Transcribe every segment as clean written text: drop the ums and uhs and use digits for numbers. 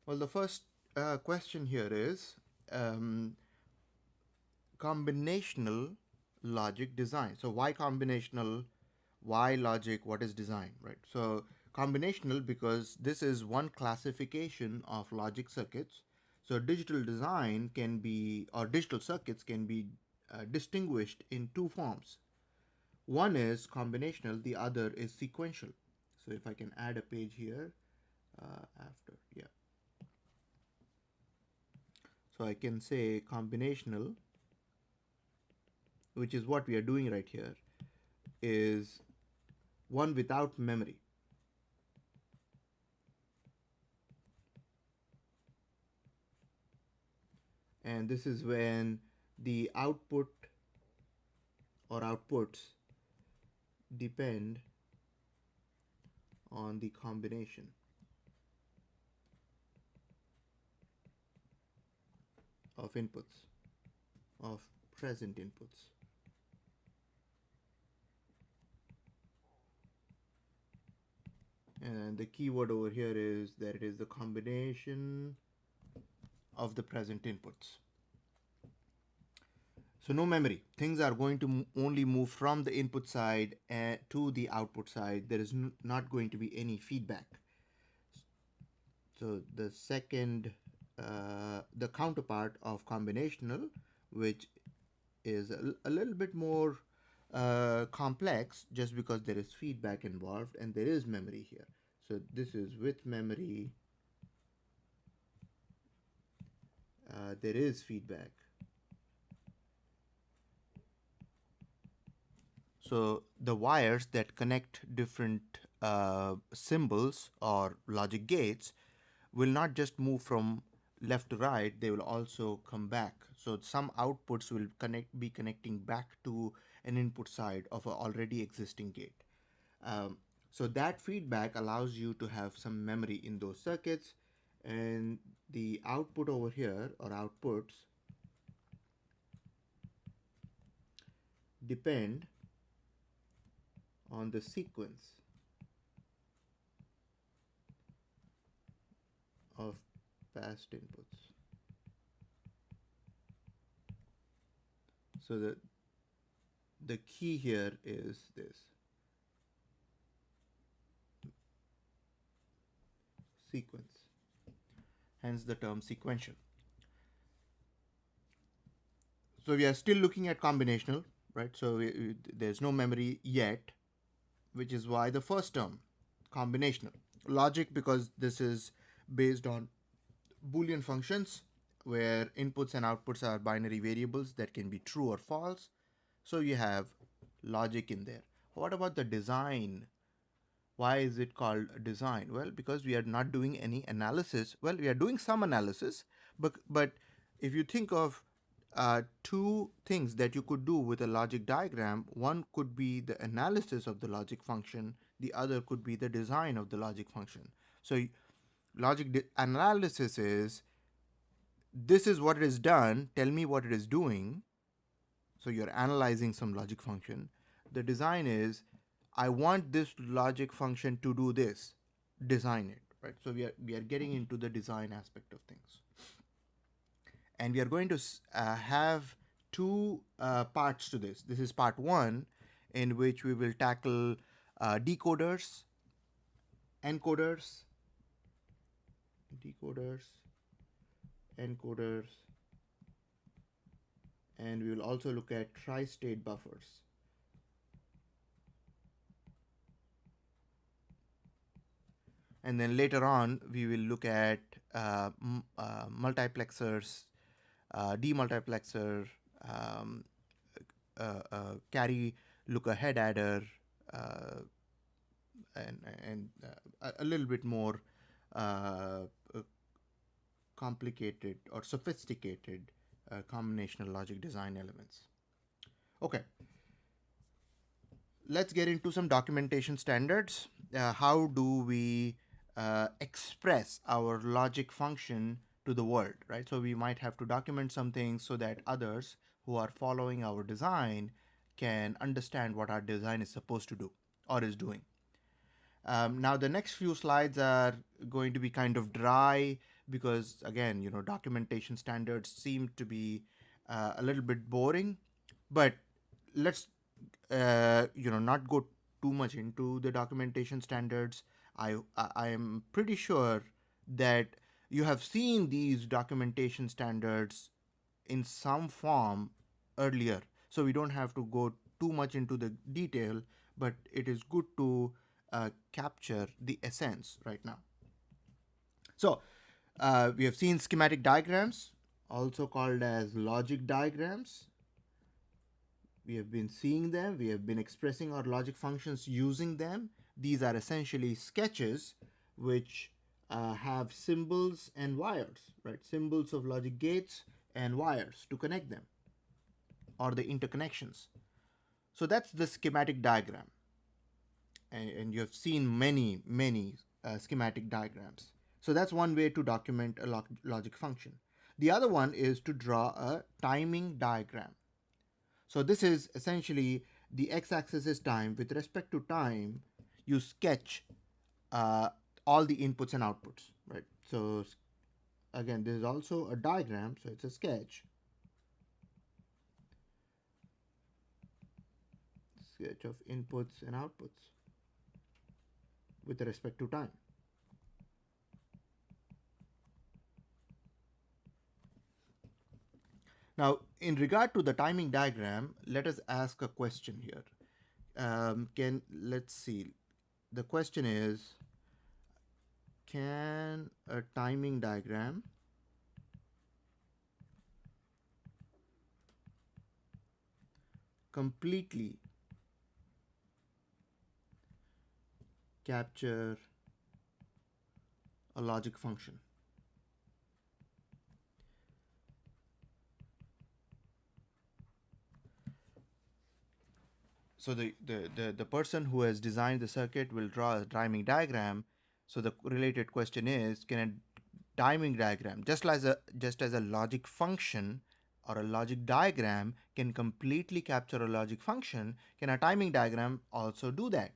Well, the first question here is um, combinational logic design. So why combinational? Why logic? What is design, right? So combinational because this is one classification of logic circuits. So digital design can be, or digital circuits can be distinguished in two forms. One is combinational, the other is sequential. So if I can add a page here after, yeah. So I can say combinational, which is what we are doing right here, is one without memory. And this is when the output or outputs depend on the combination of inputs, of present inputs. And the keyword over here is that it is the combination of the present inputs. So no memory. Things are going to only move from the input side to the output side. There is not going to be any feedback. So the second, the counterpart of combinational, which is a little bit more complex just because there is feedback involved and there is memory here. So this is with memory, there is feedback. So the wires that connect different symbols or logic gates will not just move from left to right, they will also come back. So some outputs will be connecting back to an input side of an already existing gate. Um, so that feedback allows you to have some memory in those circuits, and the output over here or outputs depend on the sequence of past inputs. So the key here is this sequence, hence the term sequential. So we are still looking at combinational, right? So there's no memory yet, which is why the first term, combinational. Logic, because this is based on Boolean functions where inputs and outputs are binary variables that can be true or false. So you have logic in there. What about the design? Why is it called design? Well, because we are not doing any analysis. Well, we are doing some analysis, but if you think of two things that you could do with a logic diagram, one could be the analysis of the logic function, the other could be the design of the logic function. So logic analysis is, this is what it is done, tell me what it is doing. So you're analyzing some logic function. The design is, I want this logic function to do this, design it, right? So we are getting into the design aspect of things, and we are going to have two parts to this. This is part one, in which we will tackle decoders, encoders, decoders, encoders, and we will also look at tri-state buffers. And then later on, we will look at multiplexers, demultiplexer, um, carry looker head adder, uh, and a little bit more uh, uh, complicated or sophisticated combinational logic design elements. Okay, let's get into some documentation standards. How do we express our logic function to the world, right? So we might have to document some things so that others who are following our design can understand what our design is supposed to do or is doing. Now, the next few slides are going to be kind of dry because again, documentation standards seem to be a little bit boring. But let's not go too much into the documentation standards. I am pretty sure that you have seen these documentation standards in some form earlier, so we don't have to go too much into the detail, but it is good to capture the essence right now. So we have seen schematic diagrams, also called as logic diagrams. We have been seeing them, we have been expressing our logic functions using them. These are essentially sketches which have symbols and wires, right? Symbols of logic gates and wires to connect them, or the interconnections. So that's the schematic diagram. And you have seen many schematic diagrams. So that's one way to document a logic function. The other one is to draw a timing diagram. So this is essentially the x-axis is time. With respect to time, you sketch all the inputs and outputs, right? So again, this is also a diagram, so it's a sketch. Sketch of inputs and outputs with respect to time. Now, in regard to the timing diagram, let us ask a question here. Let's see. The question is, can a timing diagram completely capture a logic function? So the person who has designed the circuit will draw a timing diagram. So the related question is, can a timing diagram, just as a logic function or a logic diagram can completely capture a logic function, can a timing diagram also do that?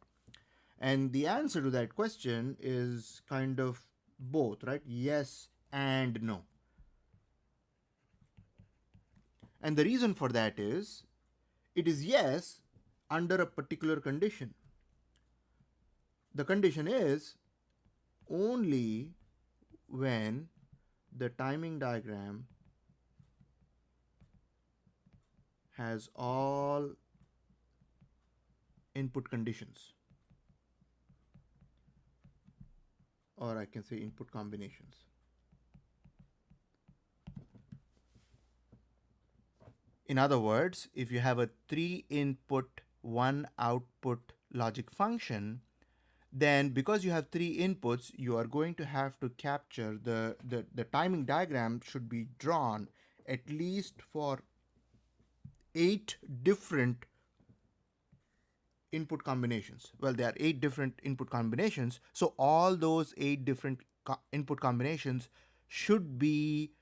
And the answer to that question is kind of both, right? Yes and no. And the reason for that is, it is yes under a particular condition. The condition is only when the timing diagram has all input conditions, or I can say input combinations. In other words, if you have a 3 input, 1 output logic function, then because you have 3 inputs, you are going to have to capture the timing diagram should be drawn at least for 8 different input combinations. Well, there are 8 different input combinations, so all those 8 different input combinations should be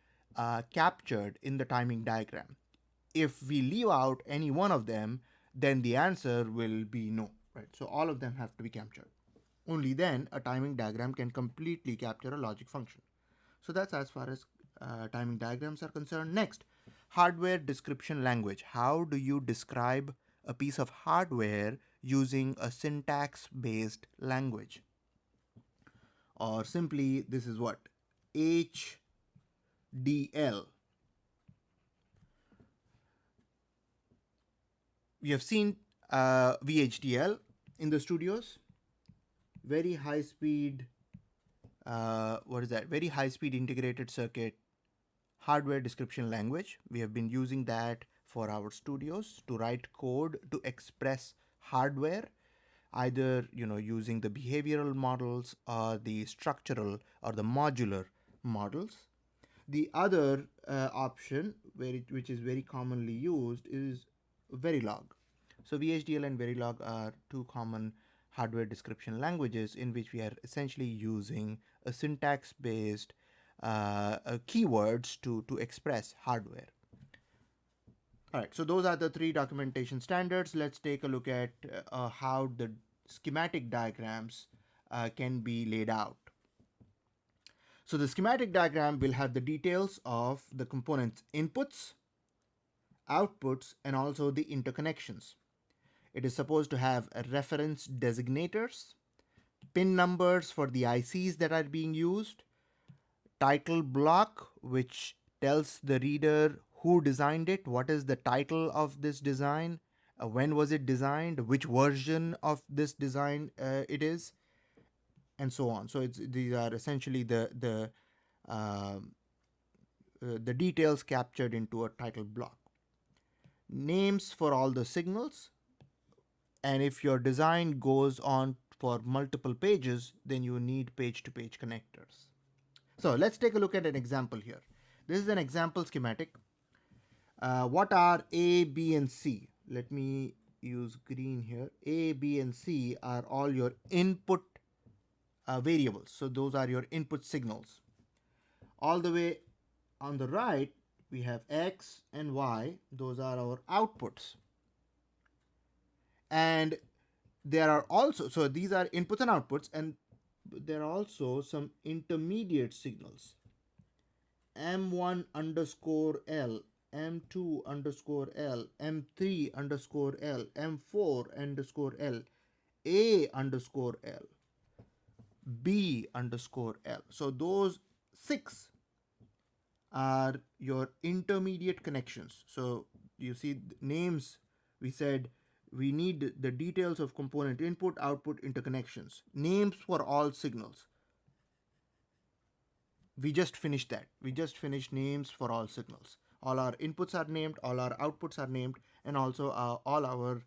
captured in the timing diagram. If we leave out any one of them, then the answer will be no, right? So all of them have to be captured. Only then a timing diagram can completely capture a logic function. So that's as far as timing diagrams are concerned. Next, hardware description language. How do you describe a piece of hardware using a syntax-based language? Or simply, this is what? HDL. We have seen VHDL in the studios. Very high speed, Very high speed integrated circuit hardware description language. We have been using that for our studios to write code to express hardware, either using the behavioral models or the structural or the modular models. The other option, which is very commonly used, is Verilog. So VHDL and Verilog are two common hardware description languages in which we are essentially using a syntax-based keywords to express hardware. All right, so those are the 3 documentation standards. Let's take a look at how the schematic diagrams can be laid out. So the schematic diagram will have the details of the components inputs, outputs, and also the interconnections. It is supposed to have a reference designators, pin numbers for the ICs that are being used, title block which tells the reader who designed it, what is the title of this design, when was it designed, which version of this design it is, and so on. So these are essentially the details captured into a title block. Names for all the signals, and if your design goes on for multiple pages, then you need page-to-page connectors. So let's take a look at an example here. This is an example schematic. What are A, B, and C? Let me use green here. A, B, and C are all your input variables. So those are your input signals. All the way on the right, we have X and Y. Those are our outputs. And there are also, so these are inputs and outputs, and there are also some intermediate signals. M1 underscore L, M2 underscore L, M3 underscore L, M4 underscore L, A underscore L, B underscore L. So those 6 are your intermediate connections. So you see names, we said we need the details of component input, output, interconnections, names for all signals. We just finished that. We just finished names for all signals. All our inputs are named, all our outputs are named, and also all our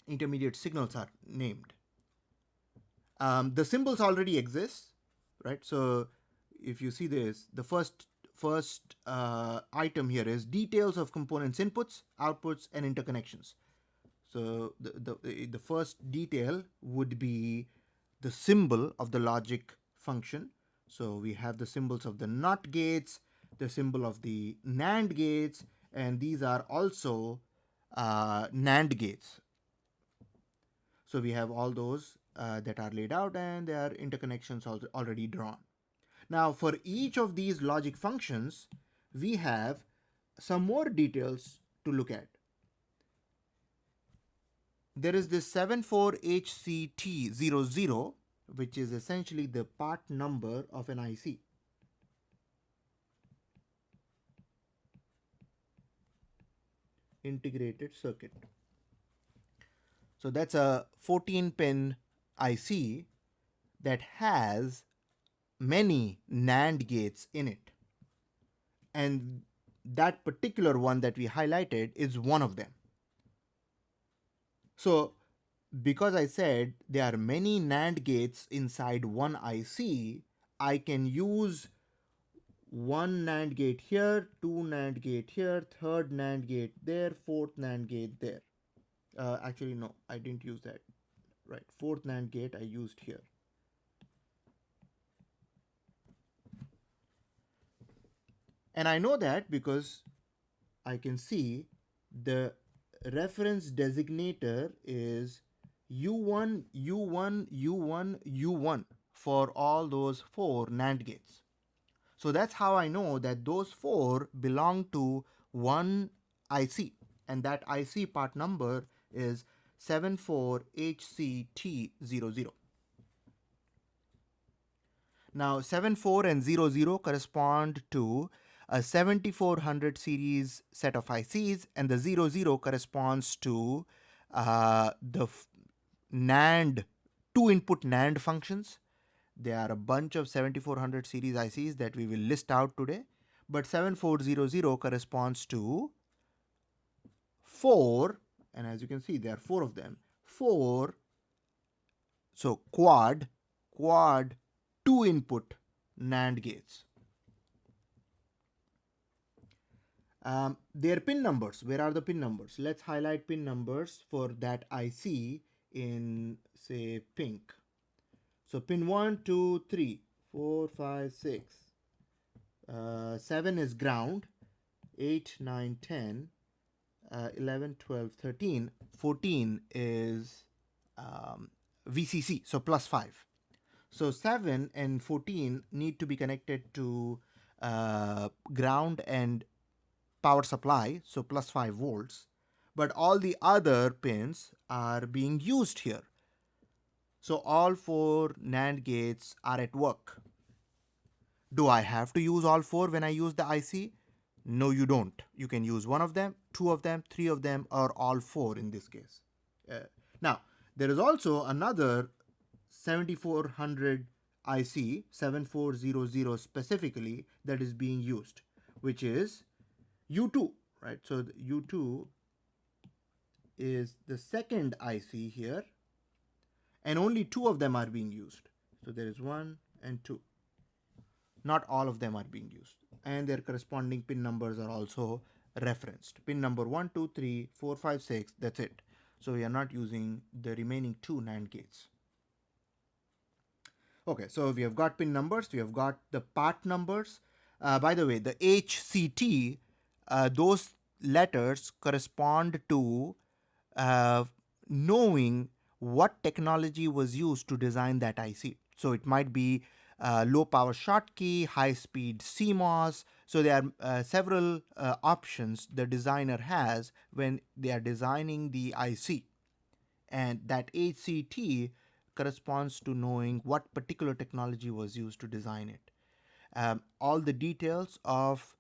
intermediate signals are named. The symbols already exist, right? So if you see this, the first item here is details of components inputs, outputs, and interconnections. So the first detail would be the symbol of the logic function. So we have the symbols of the NOT gates, the symbol of the NAND gates, and these are also NAND gates. So we have all those that are laid out, and there are interconnections already drawn. Now for each of these logic functions, we have some more details to look at. There is this 74HCT00, which is essentially the part number of an IC. Integrated circuit. So that's a 14-pin IC that has many NAND gates in it. And that particular one that we highlighted is one of them. So because I said there are many NAND gates inside one IC, I can use one NAND gate here, two NAND gate here, third NAND gate there, fourth NAND gate there. Actually, no, I didn't use that. Right, fourth NAND gate I used here. And I know that because I can see the reference designator is U1, U1, U1, U1 for all those 4 NAND gates. So that's how I know that those 4 belong to one IC, and that IC part number is 74HCT00. Now 74 and 00 correspond to a 7400 series set of ICs, and the 00 corresponds to the NAND, 2-input NAND functions. There are a bunch of 7400 series ICs that we will list out today, but 7400 corresponds to 4, and as you can see there are 4 of them, 4, so quad 2-input NAND gates. Their pin numbers, where are the pin numbers? Let's highlight pin numbers for that IC in, say, pink. So pin 1, 2, 3, 4, 5, 6, 7 is ground, 8, 9, 10, 11, 12, 13, 14 is VCC, so plus 5. So 7 and 14 need to be connected to ground and power supply, so plus 5 volts. But all the other pins are being used here. So all 4 NAND gates are at work. Do I have to use all 4 when I use the IC? No, you don't. You can use one of them, two of them, three of them, or all 4 in this case. Now, there is also another 7400 IC, 7400 specifically, that is being used, which is U2, right? So the U2 is the second IC here, and only 2 of them are being used. So there is 1 and 2. Not all of them are being used, and their corresponding pin numbers are also referenced. Pin number 1, 2, 3, 4, 5, 6, that's it. So we are not using the remaining 2 NAND gates. Okay, so we have got pin numbers, we have got the part numbers. By the way, the HCT, those letters correspond to knowing what technology was used to design that IC. So it might be low power Schottky, high speed CMOS. So there are several options the designer has when they are designing the IC. And that HCT corresponds to knowing what particular technology was used to design it. All the details of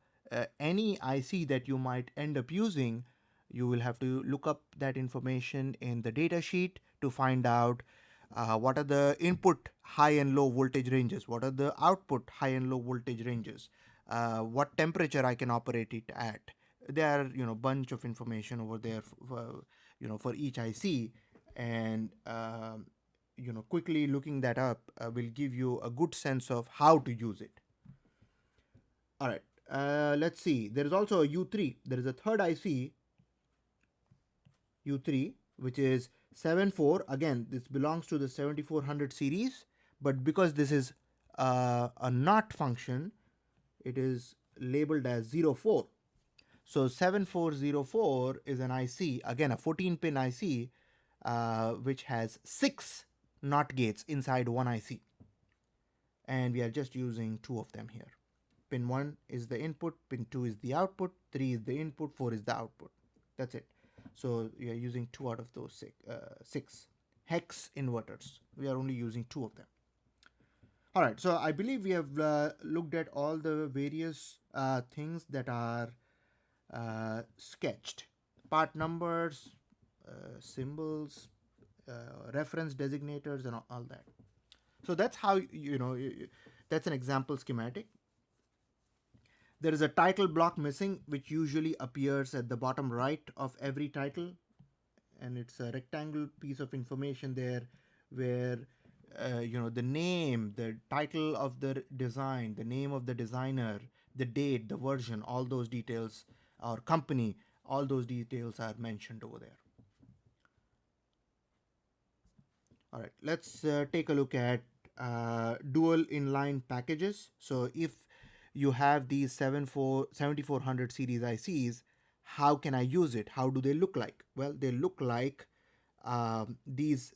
any IC that you might end up using, you will have to look up that information in the data sheet to find out what are the input high and low voltage ranges, what are the output high and low voltage ranges, what temperature I can operate it at. There are bunch of information over there for each IC, and quickly looking that up will give you a good sense of how to use it. All right, let's see. There is also a U3. There is a third IC, U3, which is 74. Again, this belongs to the 7400 series, but because this is a NOT function, it is labeled as 04. So 7404 is an IC, again a 14-pin IC, which has 6 NOT gates inside one IC. And we are just using 2 of them here. Pin 1 is the input, pin 2 is the output, 3 is the input, 4 is the output. That's it. So we are using 2 out of those 6 hex inverters. We are only using 2 of them. All right, so I believe we have looked at all the various things that are sketched. Part numbers, symbols, reference designators, and all that. So that's how, that's an example schematic. There is a title block missing, which usually appears at the bottom right of every title. And it's a rectangle piece of information there where, the name, the title of the design, the name of the designer, the date, the version, all those details, or company, all those details are mentioned over there. All right, let's take a look at dual inline packages. So if you have these 7400 series ICs, how can I use it? How do they look like? Well, they look like these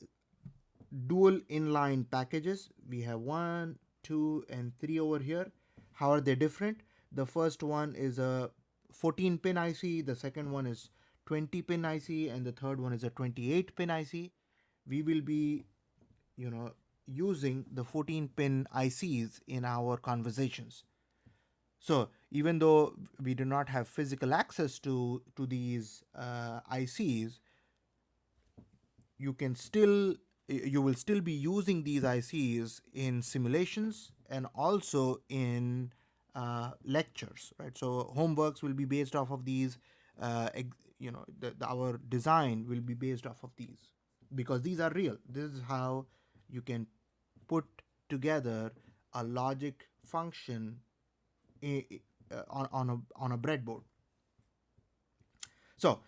dual inline packages. We have 1, 2, and 3 over here. How are they different? The first one is a 14-pin IC, the second one is 20-pin IC, and the third one is a 28-pin IC. We will be using the 14-pin ICs in our conversations. So even though we do not have physical access to these ICs, you will still be using these ICs in simulations and also in lectures, right? So homeworks will be based off of these. Our design will be based off of these because these are real. This is how you can put together a logic function on a breadboard. So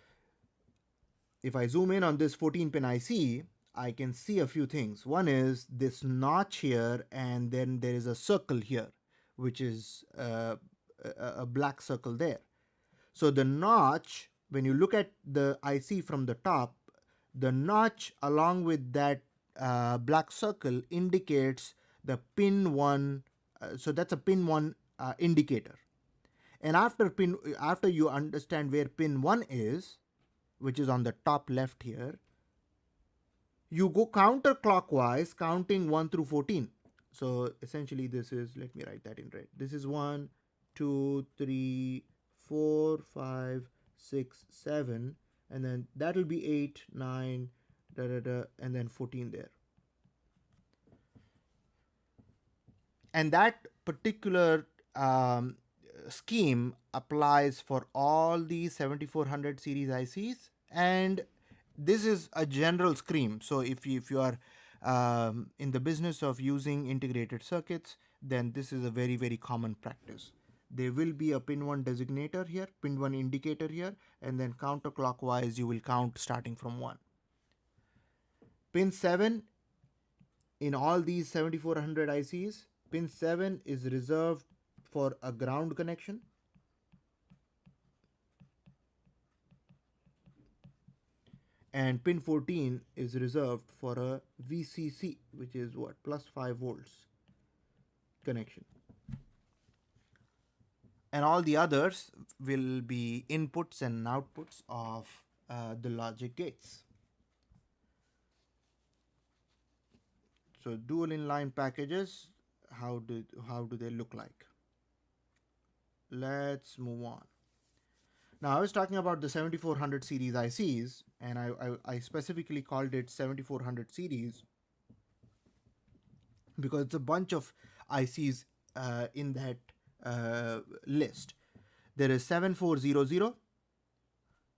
if I zoom in on this 14-pin IC, I can see a few things. One is this notch here, and then there is a circle here, which is a black circle there. So the notch, when you look at the IC from the top, the notch along with that black circle indicates the pin 1, so that's a pin 1 indicator. And after you understand where pin 1 is, which is on the top left here, you go counterclockwise counting 1 through 14. So essentially this is, let me write that in red. This is 1, 2, 3, 4, 5, 6, 7, and then that'll be 8, 9, and then 14 there. And that particular scheme applies for all these 7400 series ICs, and this is a general scheme. So if you are in the business of using integrated circuits, then this is a very, very common practice. There will be a pin 1 designator here, pin 1 indicator here, and then counterclockwise you will count starting from 1. Pin 7 in all these 7400 ICs, pin 7 is reserved for a ground connection. And pin 14 is reserved for a VCC, which is what, plus 5 volts connection. And all the others will be inputs and outputs of the logic gates. So dual inline packages, how do they look like? Let's move on. Now I was talking about the 7400 series ICs, and I specifically called it 7400 series because it's a bunch of ICs in that list. There is 7400,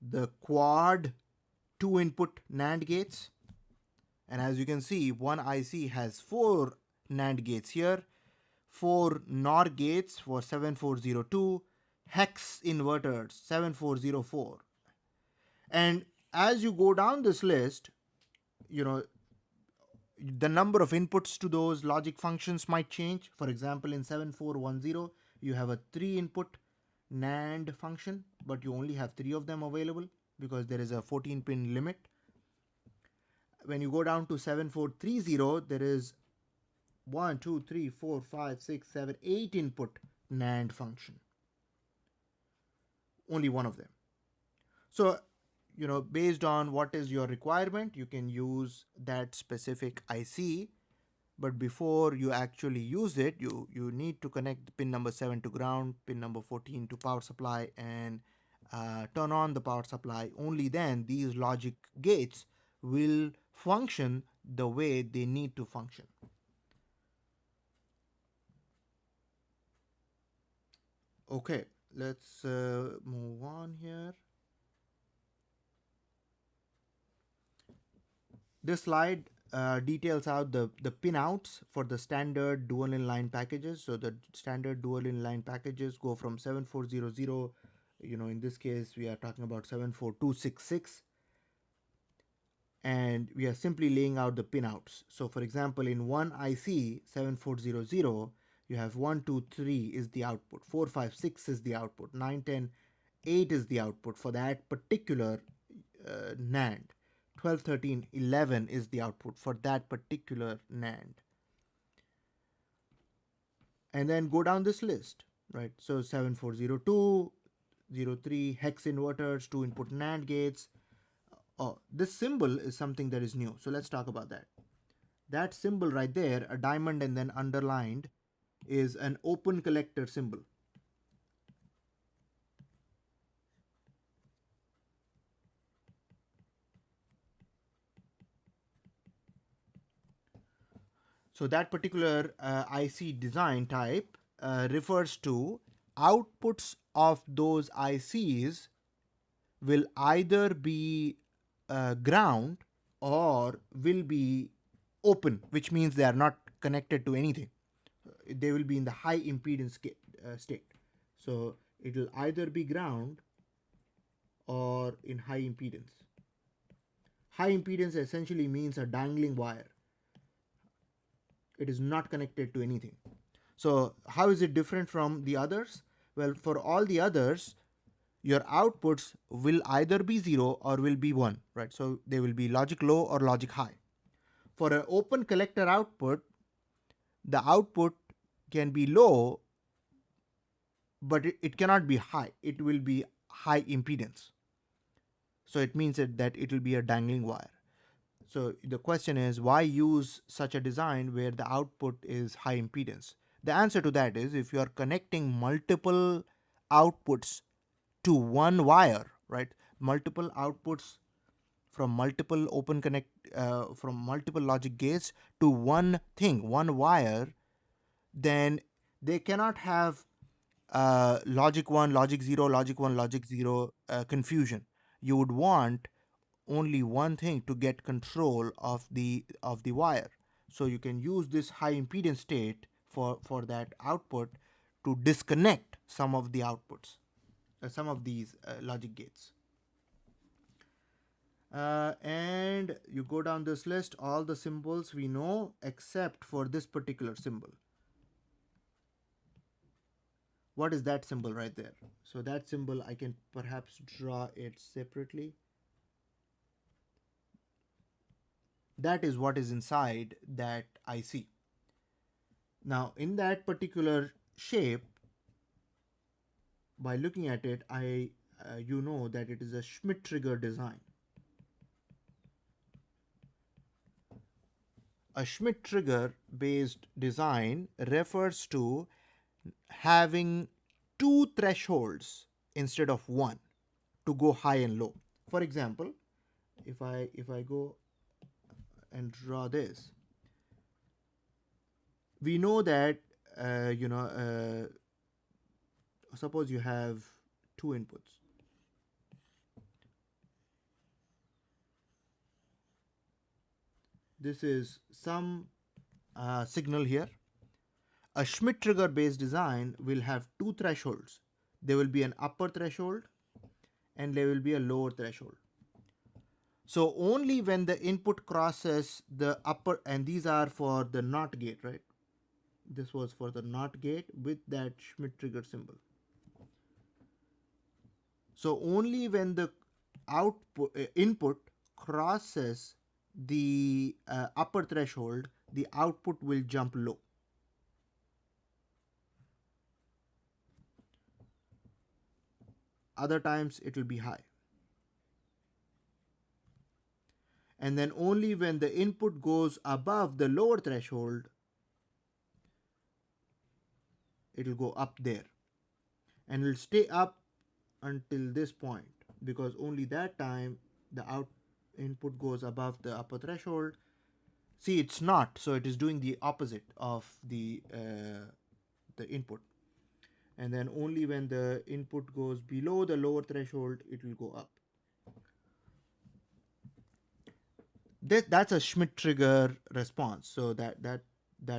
the quad 2 input NAND gates, and as you can see, one IC has 4 NAND gates here, 4 NOR gates for 7402, hex inverters 7404. And as you go down this list, the number of inputs to those logic functions might change. For example, in 7410, you have a 3 input NAND function, but you only have 3 of them available because there is a 14 pin limit. When you go down to 7430, there is 1, 2, 3, 4, 5, 6, 7, 8 input NAND function. Only one of them. So, based on what is your requirement, you can use that specific IC. But before you actually use it, you need to connect pin number 7 to ground, pin number 14 to power supply, and turn on the power supply. Only then these logic gates will function the way they need to function. Okay, let's move on here. This slide details out the pinouts for the standard dual inline packages. So the standard dual inline packages go from 7400, in this case we are talking about 74266, and we are simply laying out the pinouts. So for example, in one IC 7400, you have 1, 2, 3 is the output, 4, 5, 6 is the output, 9, 10, 8 is the output for that particular NAND. 12, 13, 11 is the output for that particular NAND. And then go down this list, right? So 7402, 03, hex inverters, 2 input NAND gates. Oh, this symbol is something that is new. So let's talk about that. That symbol right there, a diamond and then underlined, is an open collector symbol. So that particular IC design type refers to outputs of those ICs will either be ground or will be open, which means they are not connected to anything. They will be in the high impedance state. So it will either be ground or in high impedance. High impedance essentially means a dangling wire. It is not connected to anything. So how is it different from the others? Well, for all the others, your outputs will either be 0 or will be 1, right? So they will be logic low or logic high. For an open collector output, the output can be low, but it cannot be high. It will be high impedance. So it means that it will be a dangling wire. So the question is, why use such a design where the output is high impedance? The answer to that is, if you are connecting multiple outputs to one wire, right? Multiple outputs from multiple open connect from multiple logic gates to one thing, one wire, then they cannot have logic 1, logic 0, logic 1, logic 0 confusion. You would want only one thing to get control of the wire. So you can use this high impedance state for that output to disconnect some of the outputs, some of these logic gates. And you go down this list, all the symbols we know except for this particular symbol. What is that symbol right there? So that symbol, I can perhaps draw it separately. That is what is inside that IC. Now, in that particular shape, by looking at it, you know that it is a Schmidt trigger design. A Schmidt trigger based design refers to having two thresholds instead of one to go high and low. For example, if I go and draw this, we know that suppose you have two inputs. This is some signal here. A Schmidt trigger based design will have two thresholds. There will be an upper threshold and there will be a lower threshold. So only when the input crosses the upper, and these are for the NOT gate, right? This was for the NOT gate with that Schmidt trigger symbol. So only when the input crosses the upper threshold, the output will jump low. Other times it will be high. And then only when the input goes above the lower threshold, it will go up there. And it will stay up until this point, because only that time the input goes above the upper threshold. See, it's not, so it is doing the opposite of the input. And then only when the input goes below the lower threshold, it will go up. That's a Schmidt trigger response. So that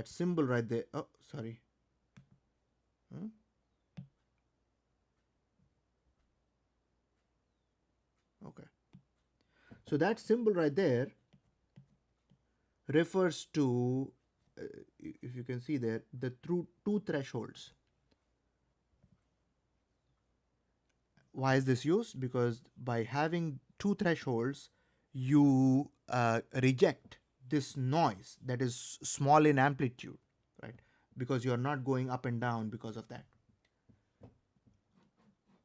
symbol right there. Oh, sorry. Huh? Okay. So that symbol right there refers to, if you can see there, the two thresholds. Why is this used? Because by having two thresholds, you reject this noise that is small in amplitude, right? Because you are not going up and down because of that.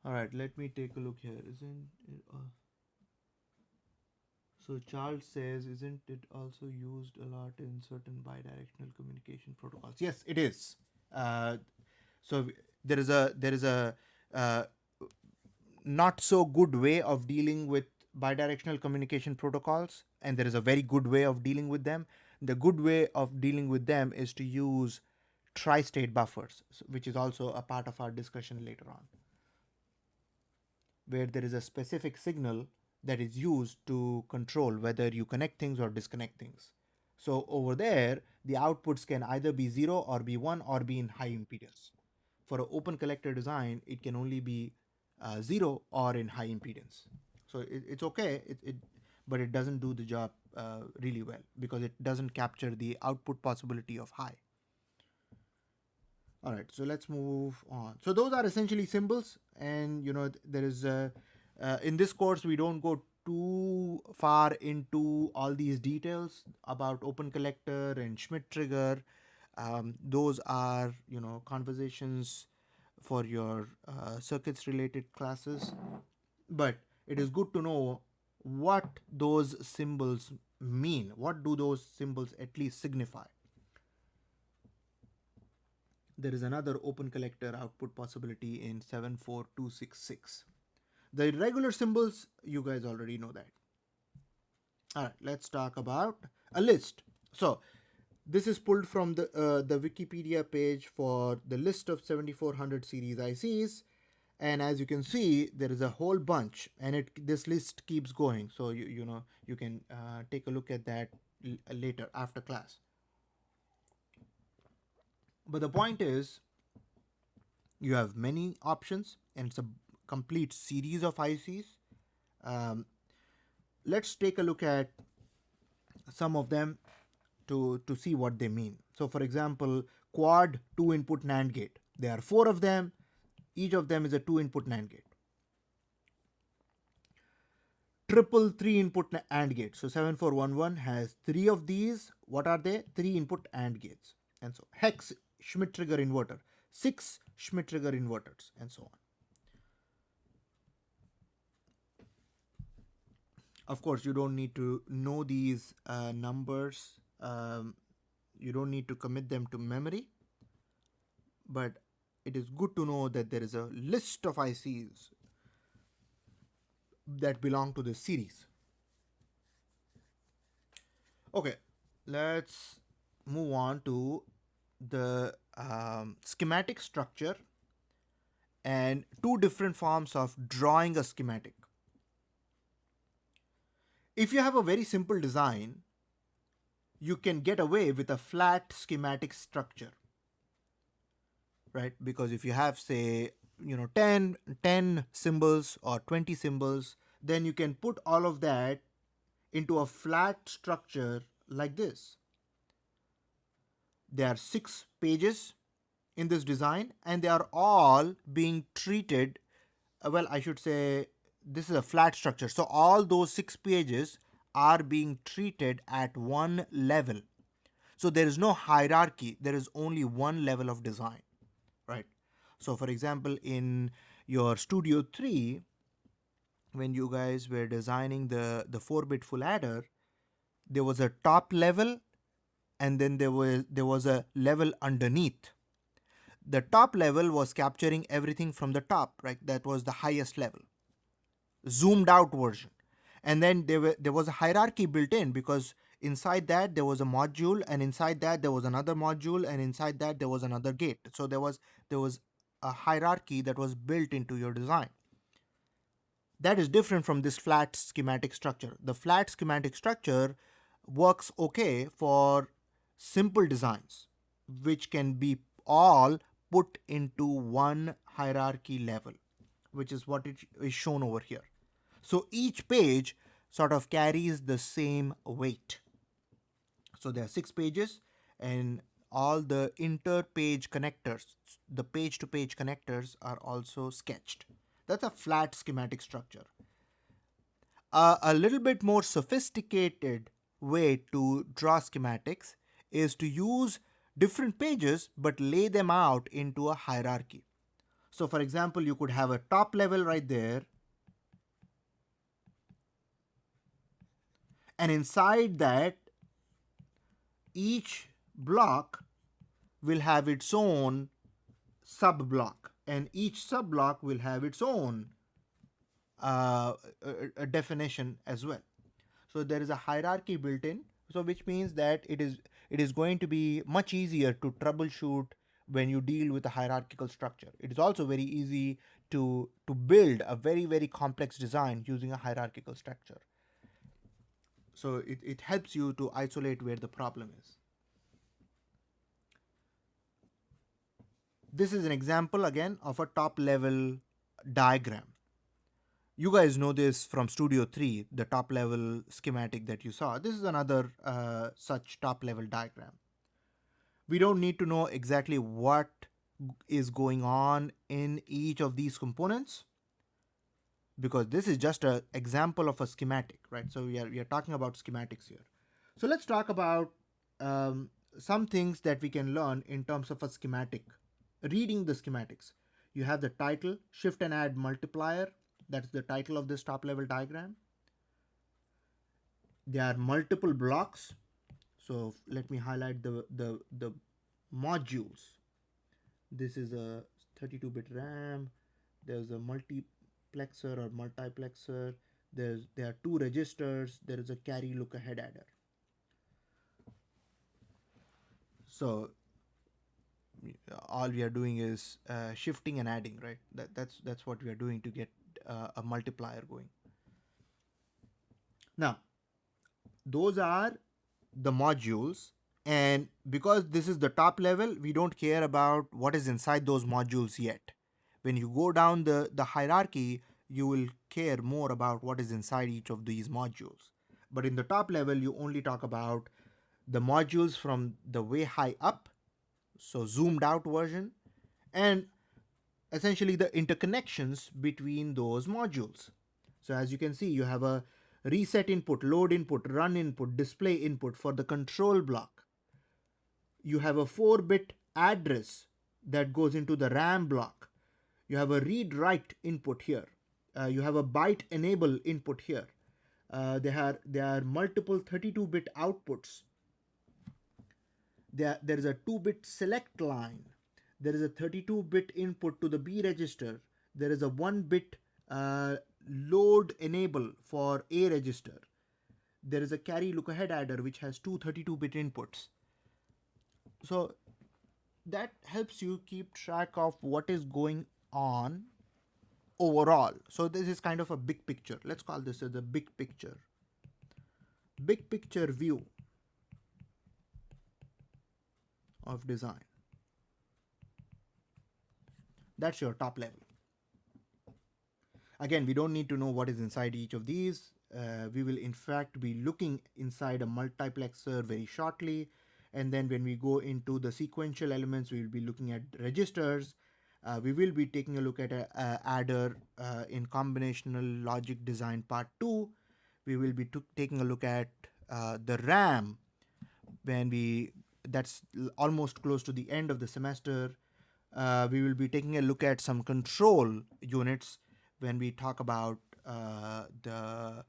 All right, let me take a look here. Isn't it, so Charles says, isn't it also used a lot in certain bidirectional communication protocols? Yes, it is. So there is a uh, not so good way of dealing with bidirectional communication protocols, and there is a very good way of dealing with them. The good way of dealing with them is to use tri-state buffers, which is also a part of our discussion later on, where there is a specific signal that is used to control whether you connect things or disconnect things. So over there, the outputs can either be 0 or be 1 or be in high impedance. For an open collector design, it can only be 0 or in high impedance. So it's okay, but it doesn't do the job really well because it doesn't capture the output possibility of high. All right, so let's move on. So those are essentially symbols, and there is in this course we don't go too far into all these details about open collector and Schmidt trigger. Those are, conversations for your circuits related classes, but it is good to know what those symbols mean. What do those symbols at least signify? There is another open collector output possibility in 74266. The regular symbols, you guys already know that. All right, let's talk about a list. So this is pulled from the Wikipedia page for the list of 7400 series ICs, and as you can see, there is a whole bunch, and this list keeps going. So you can take a look at that later after class. But the point is, you have many options, and it's a complete series of ICs. Let's take a look at some of them to see what they mean. So for example, quad 2-input NAND gate. There are 4 of them. Each of them is a 2-input NAND gate. Triple 3-input AND gate. So 7411 has 3 of these. What are they? 3-input AND gates. And so hex Schmidt trigger inverter. 6 Schmidt trigger inverters, and so on. Of course, you don't need to know these numbers. You don't need to commit them to memory. But it is good to know that there is a list of ICs that belong to this series. Okay, let's move on to the schematic structure and 2 different forms of drawing a schematic. If you have a very simple design, you can get away with a flat schematic structure, right? Because if you have, say, 10 symbols or 20 symbols, then you can put all of that into a flat structure like this. There are 6 pages in this design, and they are all being treated, well, I should say this is a flat structure. So all those 6 pages are being treated at one level. So there is no hierarchy. There is only one level of design, right? So for example, in your Studio 3, when you guys were designing the 4-bit full adder, there was a top level, and then there was a level underneath. The top level was capturing everything from the top, right? That was the highest level, zoomed out version. And then there was a hierarchy built in, because inside that there was a module, and inside that there was another module, and inside that there was another gate. So there was a hierarchy that was built into your design. That is different from this flat schematic structure. The flat schematic structure works okay for simple designs, which can be all put into one hierarchy level, which is what it is shown over here. So each page sort of carries the same weight. So there are 6 pages, and all the inter-page connectors, the page-to-page connectors, are also sketched. That's a flat schematic structure. A little bit more sophisticated way to draw schematics is to use different pages but lay them out into a hierarchy. So for example, you could have a top level right there, and inside that, each block will have its own sub block, and each sub block will have its own a definition as well. So there is a hierarchy built in, so which means that it is going to be much easier to troubleshoot when you deal with a hierarchical structure. It is also very easy to build a very, very complex design using a hierarchical structure. So it helps you to isolate where the problem is. This is an example again of a top level diagram. You guys know this from Studio 3, the top level schematic that you saw. This is another such top level diagram. We don't need to know exactly what is going on in each of these components, because this is just an example of a schematic, right? So we are talking about schematics here. So let's talk about some things that we can learn in terms of a schematic, reading the schematics. You have the title, shift and add multiplier. That's the title of this top level diagram. There are multiple blocks. So let me highlight the modules. This is a 32-bit RAM. There's a multiplexer or multiplexer. There are two registers. There is a carry look ahead adder. So all we are doing is shifting and adding, right? That's what we are doing to get a multiplier going. Now, those are the modules, and because this is the top level, we don't care about what is inside those modules yet. When you go down the hierarchy, you will care more about what is inside each of these modules. But in the top level, you only talk about the modules from the way high up, so zoomed out version, and essentially the interconnections between those modules. So as you can see, you have a reset input, load input, run input, display input for the control block. You have a 4-bit address that goes into the RAM block. You have a read write input here. You have a byte enable input here. There are multiple 32-bit outputs. There is a 2-bit select line. There is a 32-bit input to the B register. There is a 1-bit load enable for A register. There is a carry look ahead adder which has two 32-bit inputs. So that helps you keep track of what is going on overall. So this is kind of a big picture. Let's call this the big picture. Big picture view of design. That's your top level. Again, we don't need to know what is inside each of these. We will in fact be looking inside a multiplexer very shortly. And then when we go into the sequential elements, we will be looking at registers. We will be taking a look at a adder in combinational logic design part 2. We will be taking a look at the RAM that's almost close to the end of the semester. We will be taking a look at some control units when we talk about the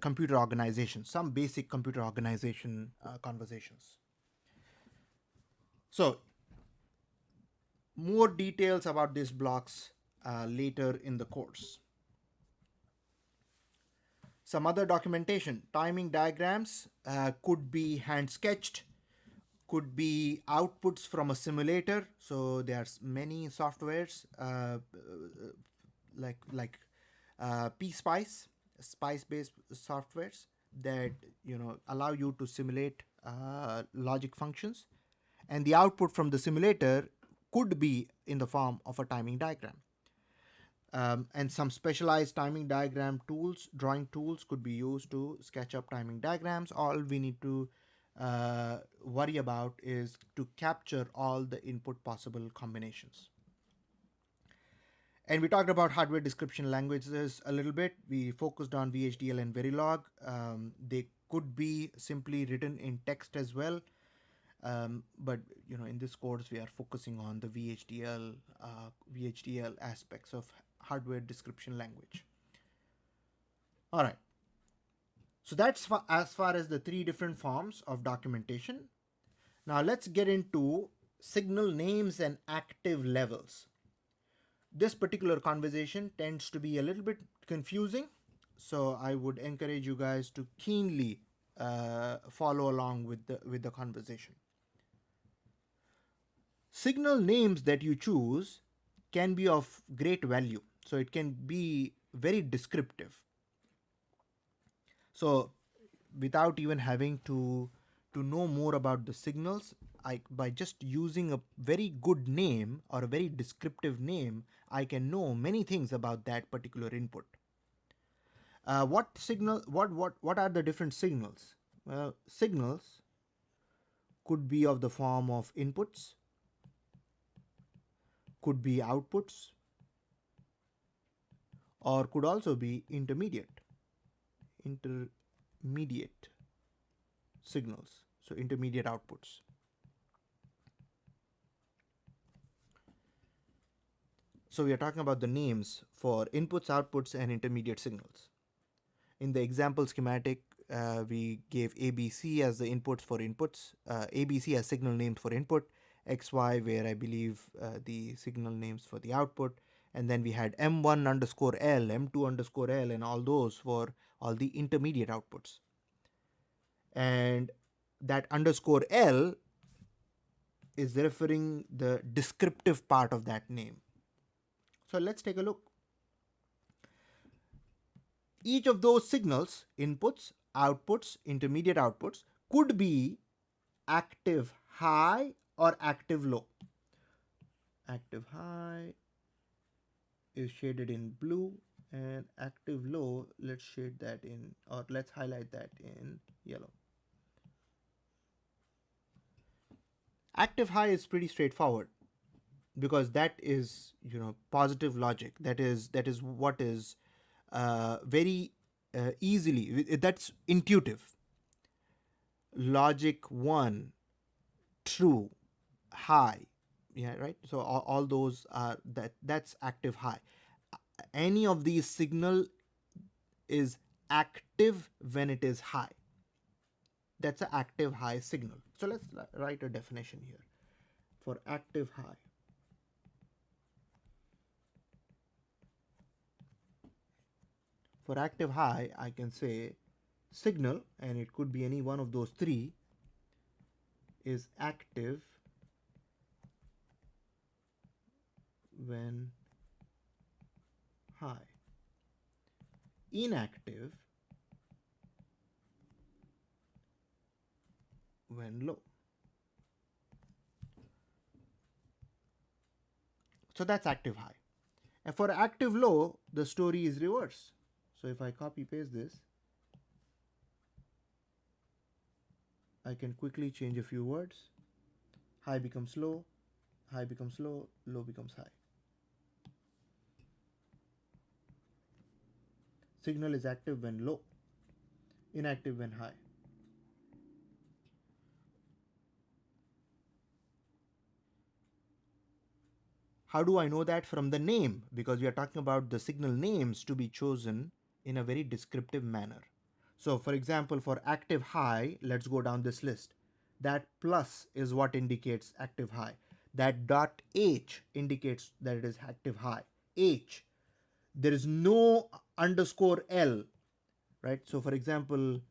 computer organization, some basic computer organization conversations. So more details about these blocks later in the course. Some other documentation, timing diagrams could be hand sketched, could be outputs from a simulator. So there's many softwares like PSpice, spice-based softwares that allow you to simulate logic functions, and the output from the simulator could be in the form of a timing diagram. And some specialized timing diagram tools, drawing tools, could be used to sketch up timing diagrams. All we need to worry about is to capture all the input possible combinations. And we talked about hardware description languages a little bit. We focused on VHDL and Verilog. They could be simply written in text as well. But in this course, we are focusing on the VHDL aspects of hardware description language. All right. So that's as far as the 3 different forms of documentation. Now let's get into signal names and active levels. This particular conversation tends to be a little bit confusing, so I would encourage you guys to keenly follow along with the conversation. Signal names that you choose can be of great value, so it can be very descriptive. So without even having to know more about the signals, by just using a very good name or a very descriptive name, I can know many things about that particular input. What are the different signals? Well, signals could be of the form of inputs, could be outputs, or could also be intermediate signals. so intermediate outputs. So we are talking about the names for inputs, outputs, and intermediate signals. In the example schematic, we gave ABC as the inputs for inputs, ABC as signal names for input, XY where I believe the signal names for the output, and then we had M1 underscore L, M2 underscore L, and all those for all the intermediate outputs. And that underscore L is referring the descriptive part of that name. So let's take a look. Each of those signals, inputs, outputs, intermediate outputs, could be active high or active low. Active high is shaded in blue, and active low, let's shade that in, or let's highlight that in yellow. Active high is pretty straightforward because that is, positive logic. That is what is very easily, that's intuitive. Logic 1, true, high, yeah, right. So all those are that's active high. Any of these signal is active when it is high. That's an active high signal. So let's write a definition here for active high. For active high, I can say signal, and it could be any one of those three, is active when high, inactive when low. So that's active high. And for active low, the story is reverse. So if I copy paste this, I can quickly change a few words. High becomes low, high becomes low, low becomes high. Signal is active when low, inactive when high. How do I know that? From the name, because we are talking about the signal names to be chosen in a very descriptive manner. So for example, for active high, let's go down this list. That plus is what indicates active high. That dot H indicates that it is active high. H. There is no underscore L, right? So for example,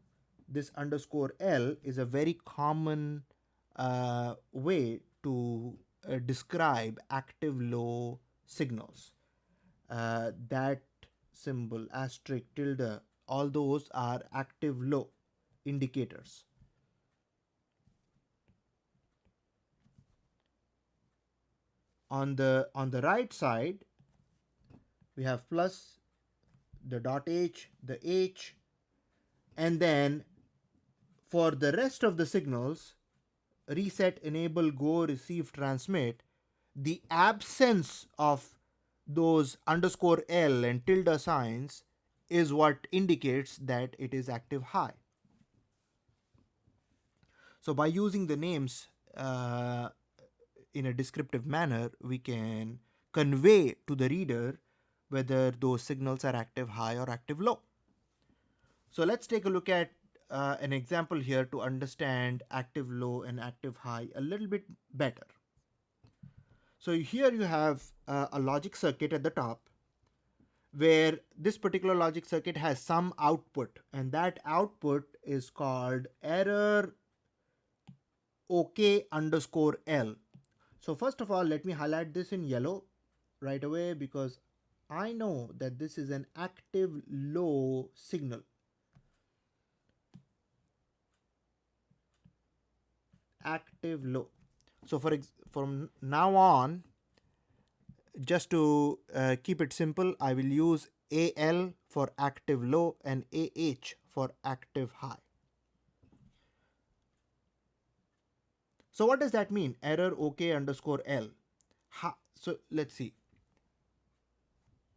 this underscore L is a very common way to describe active low signals. That symbol, asterisk, tilde, all those are active low indicators. On the right side, we have plus, the dot H, the H, and then for the rest of the signals, reset, enable, go, receive, transmit, the absence of those underscore L and tilde signs is what indicates that it is active high. So by using the names in a descriptive manner, we can convey to the reader whether those signals are active high or active low. So let's take a look at an example here to understand active low and active high a little bit better. So here you have a logic circuit at the top where this particular logic circuit has some output, and that output is called error OK underscore L. So first of all, let me highlight this in yellow right away because I know that this is an active low signal. Active low. So from now on, just to keep it simple, I will use AL for active low and AH for active high. So what does that mean? Error OK underscore L. So let's see.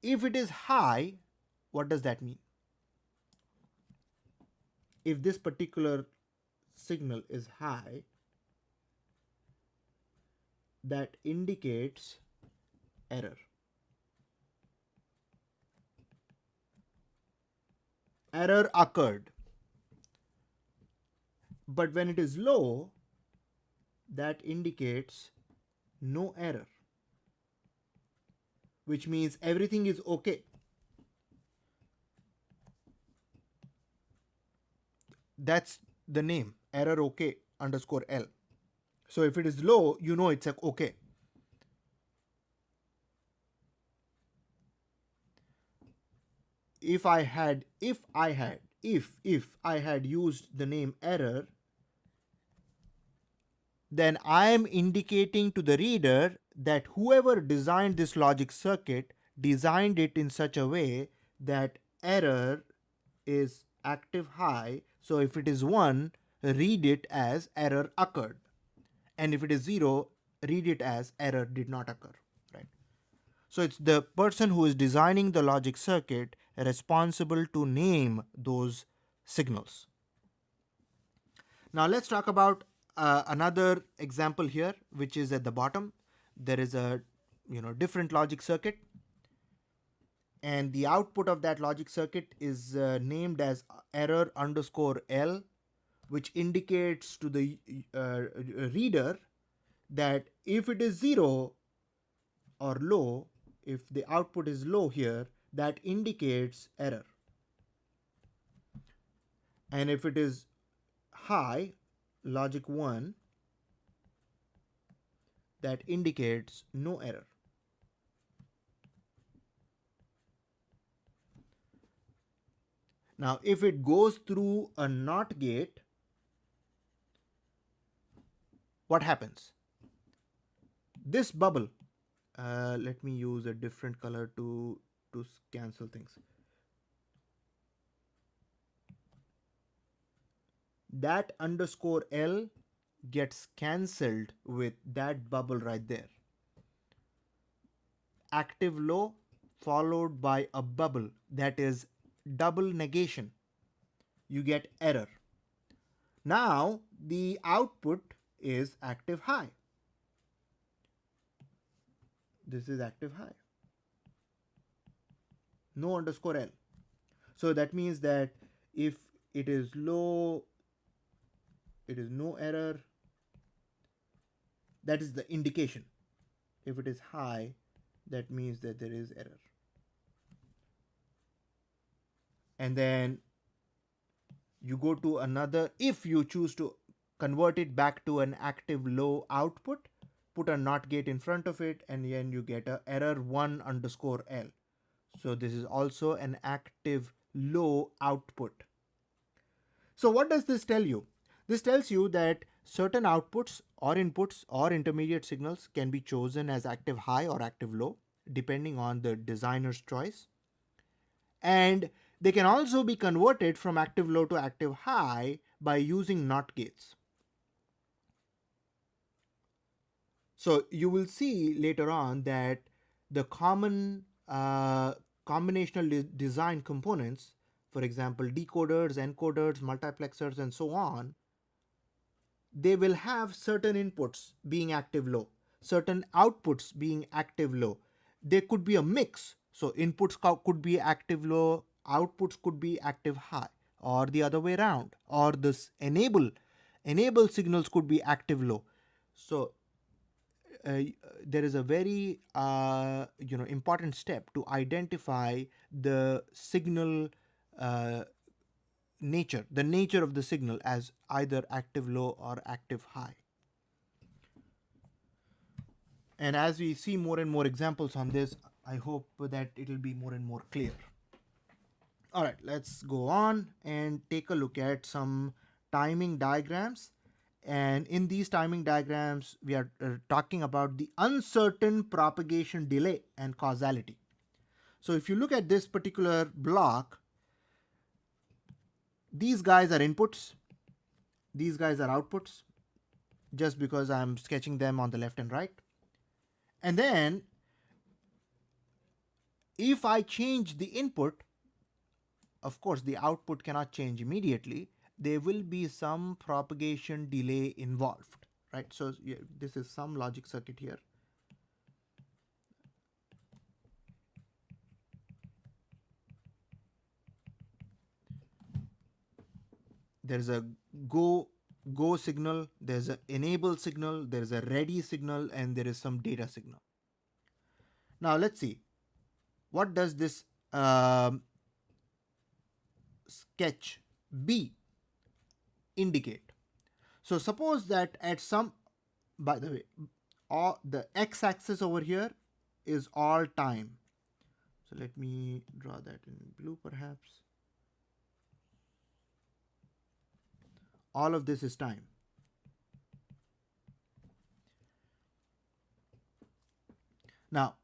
If it is high, what does that mean? If this particular signal is high, that indicates error. Error occurred. But when it is low, that indicates no error, which means everything is okay. That's the name, error okay underscore L. So if it is low, you know it's okay. If I had used the name error, then I am indicating to the reader that whoever designed this logic circuit designed it in such a way that error is active high. So if it is 1, read it as error occurred. And if it is 0, read it as error did not occur. Right? So it's the person who is designing the logic circuit responsible to name those signals. Now let's talk about another example here, which is at the bottom. There is a different logic circuit, and the output of that logic circuit is named as error underscore L, which indicates to the reader that if it is 0 or low, if the output is low here, that indicates error. And if it is high, logic 1, that indicates no error. Now, if it goes through a NOT gate, what happens? This bubble, let me use a different color to cancel things. That underscore L gets cancelled with that bubble right there. Active low followed by a bubble, that is double negation. You get error. Now the output is active high. This is active high. No underscore L. So that means that if it is low, it is no error. That is the indication. If it is high, that means that there is error. And then you go to another, if you choose to convert it back to an active low output, put a NOT gate in front of it, and then you get a error 1 underscore L. So this is also an active low output. So what does this tell you? This tells you that certain outputs or inputs or intermediate signals can be chosen as active high or active low, depending on the designer's choice. And they can also be converted from active low to active high by using NOT gates. So you will see later on that the common combinational design components, for example, decoders, encoders, multiplexers, and so on, they will have certain inputs being active low, certain outputs being active low. There could be a mix. So inputs could be active low, outputs could be active high, or the other way around, or this enable signals could be active low. So there is a very important step to identify the signal nature, the nature of the signal as either active low or active high. And as we see more and more examples on this, I hope that it will be more and more clear. All right, let's go on and take a look at some timing diagrams. And in these timing diagrams, we are talking about the uncertain propagation delay and causality. So if you look at this particular block, these guys are inputs, these guys are outputs, just because I'm sketching them on the left and right. And then if I change the input, of course the output cannot change immediately, there will be some propagation delay involved, right? So yeah, this is some logic circuit here. There's a go signal, there's an enable signal, there's a ready signal, and there is some data signal. Now let's see, what does this sketch B indicate? So suppose that at some, by the way, all the x-axis over here is all time. So let me draw that in blue perhaps. All of this is time. Now,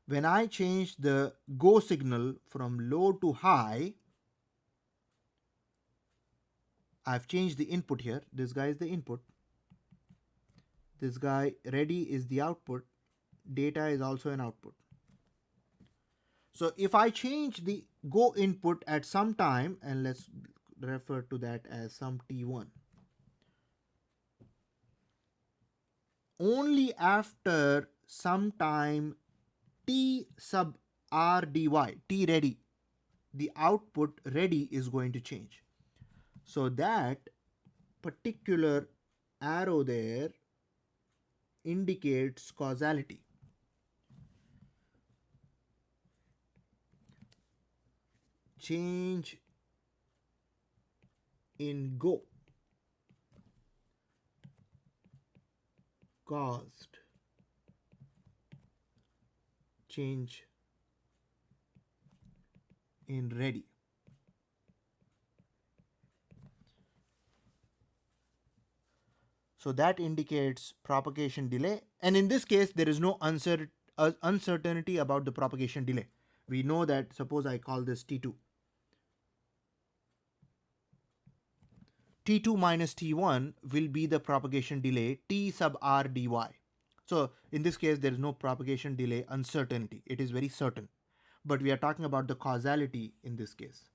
when I change the go signal from low to high, I've changed the input here. This guy is the input. This guy ready is the output. Data is also an output. So if I change the go input at some time, and let's refer to that as some t1, only after some time t sub r dy, t ready, the output ready is going to change. So that particular arrow there indicates causality. Change in go caused change in ready. So that indicates propagation delay, and in this case there is no uncertainty about the propagation delay. We know that, suppose I call this T2. T2 minus T1 will be the propagation delay T sub R dy. So in this case there is no propagation delay uncertainty, it is very certain. But we are talking about the causality in this case.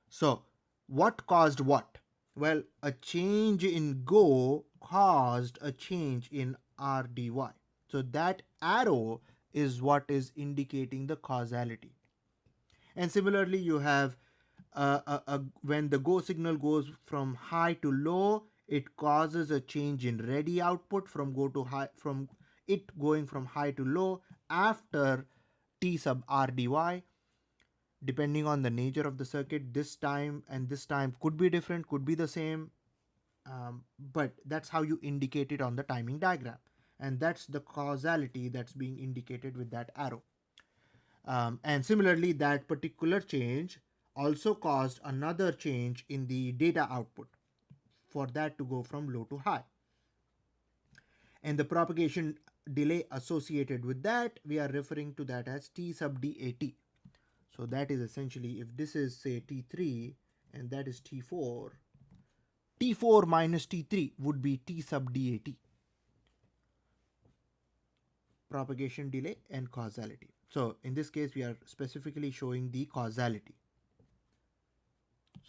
So what caused what? Well, a change in go caused a change in R dy. So that arrow is what is indicating the causality. And similarly, you have when the go signal goes from high to low, it causes a change in ready output from go to high, from it going from high to low after T sub R dy. Depending on the nature of the circuit, this time and this time could be different, could be the same, but that's how you indicate it on the timing diagram, and that's the causality that's being indicated with that arrow. And similarly, that particular change also caused another change in the data output for that to go from low to high. And the propagation delay associated with that, we are referring to that as T sub DAT. So that is essentially, if this is say T3 and that is T4, T4 minus T3 would be T sub DAT. Propagation delay and causality. So in this case, we are specifically showing the causality.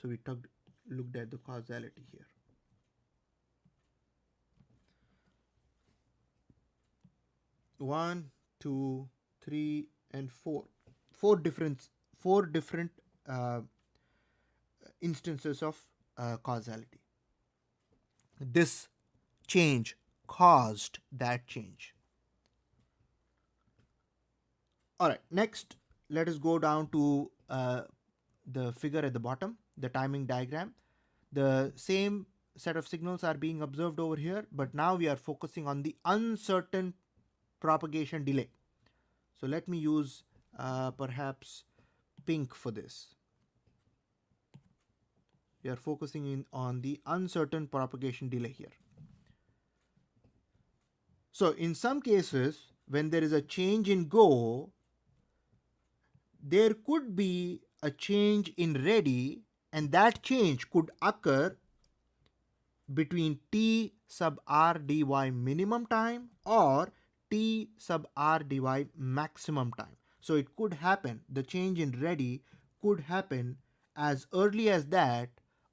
So we looked at the causality here. One, two, three, and four. Four different instances of causality. This change caused that change. All right, next let us go down to the figure at the bottom, the timing diagram. The same set of signals are being observed over here, but now we are focusing on the uncertain propagation delay. So let me use perhaps pink for this. We are focusing on the uncertain propagation delay here. So in some cases, when there is a change in go, there could be a change in ready, and that change could occur between T sub R dy minimum time or T sub R dy maximum time. So it could happen, the change in ready could happen as early as that,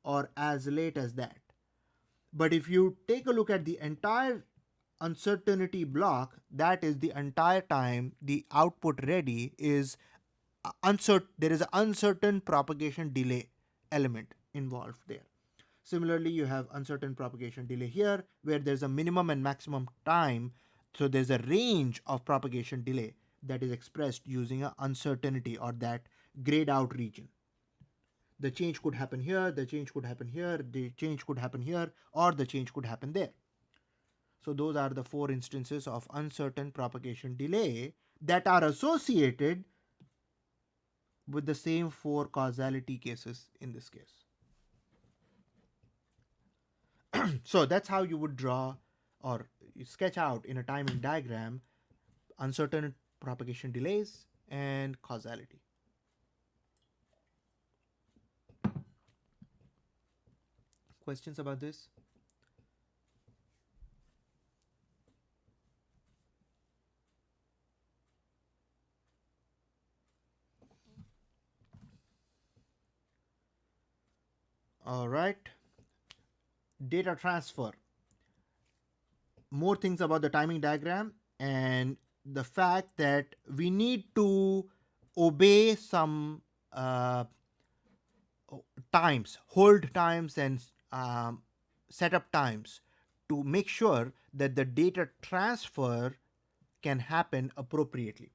or as late as that. But if you take a look at the entire uncertainty block, that is the entire time the output ready is uncertain, there is an uncertain propagation delay element involved there. Similarly, you have uncertain propagation delay here where there's a minimum and maximum time. So there's a range of propagation delay that is expressed using an uncertainty or that grayed out region. The change could happen here, the change could happen here, the change could happen here, or the change could happen there. So those are the 4 instances of uncertain propagation delay that are associated with the same 4 causality cases in this case. So that's how you would draw or sketch out in a timing diagram uncertain propagation delays and causality. Questions about this? All right. Data transfer. More things about the timing diagram and the fact that we need to obey some times, hold times, and setup times to make sure that the data transfer can happen appropriately.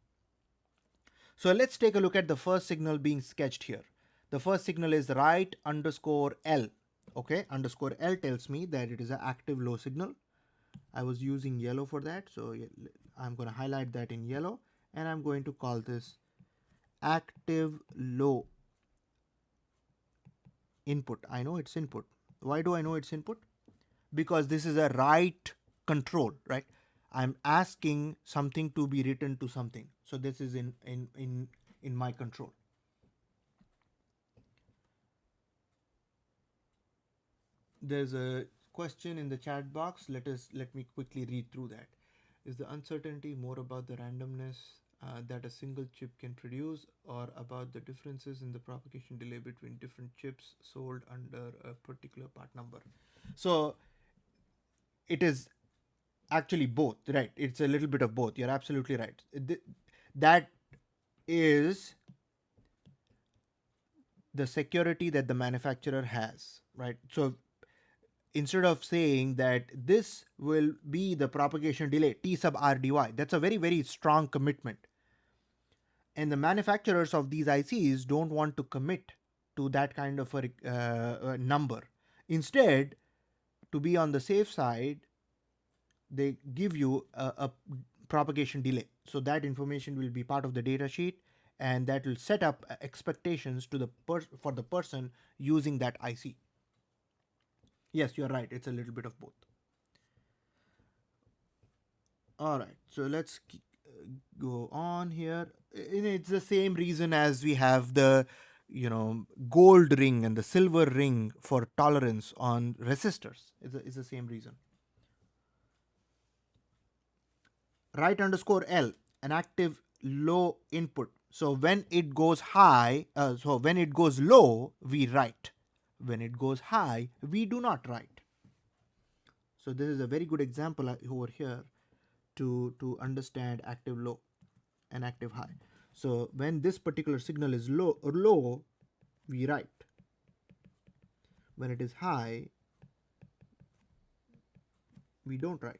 So let's take a look at the first signal being sketched here. The first signal is write underscore L. Okay, underscore L tells me that it is an active low signal. I was using yellow for that, so I'm going to highlight that in yellow, and I'm going to call this active low input. I know it's input. Why do I know it's input? Because this is a write control, right? I'm asking something to be written to something. So this is in my control. There's a question in the chat box. Let me quickly read through that. Is the uncertainty more about the randomness that a single chip can produce, or about the differences in the propagation delay between different chips sold under a particular part number? So it is actually both, right? It's a little bit of both. You're absolutely right. That is the security that the manufacturer has, right? So instead of saying that this will be the propagation delay T sub R dy, that's a very, very strong commitment. And the manufacturers of these ICs don't want to commit to that kind of a number. Instead, to be on the safe side, they give you a propagation delay. So that information will be part of the data sheet, and that will set up expectations to for the person using that IC. Yes, you're right. It's a little bit of both. All right. So let's go on here. It's the same reason as we have the gold ring and the silver ring for tolerance on resistors. It's the same reason. Write underscore L, an active low input. So when it goes high, when it goes low, we write. When it goes high, we do not write. So this is a very good example over here to understand active low and active high. So when this particular signal is low, we write. When it is high, we don't write.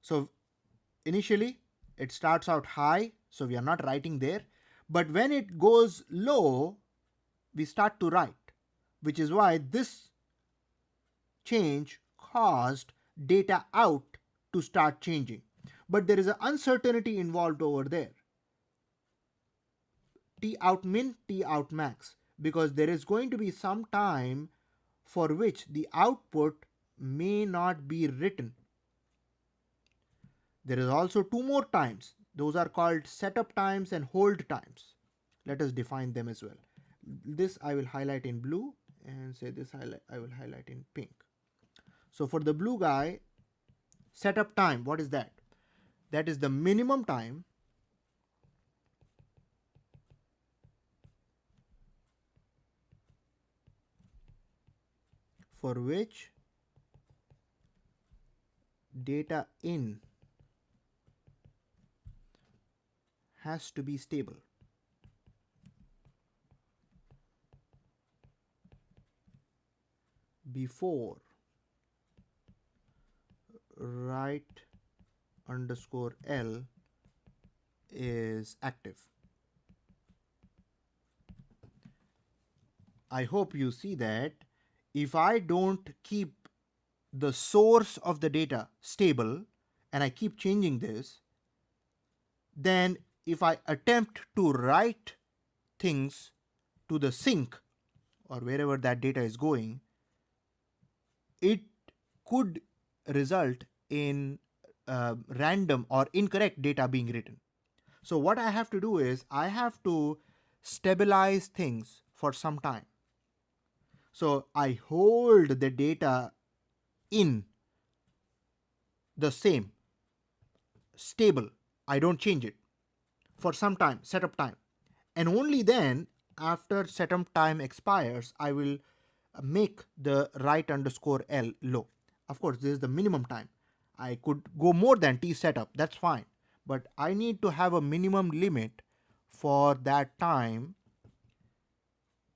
So initially it starts out high, so we are not writing there. But when it goes low, we start to write, which is why this change caused data out to start changing. But there is an uncertainty involved over there. T out min, T out max, because there is going to be some time for which the output may not be written. There is also 2 more times. Those are called setup times and hold times. Let us define them as well. This I will highlight in blue, and say this I will highlight in pink. So for the blue guy, setup time, what is that? that is the minimum time for which data in has to be stable. Before write underscore L is active. I hope you see that if I don't keep the source of the data stable and I keep changing this, then if I attempt to write things to the sink or wherever that data is going, it could result in random or incorrect data being written. So what I have to do is I have to stabilize things for some time. So I hold the data in the same, stable. I don't change it for some time, setup time. And only then, after setup time expires, I will make the write underscore L low. Of course, this is the minimum time. I could go more than T setup, that's fine. But I need to have a minimum limit for that time.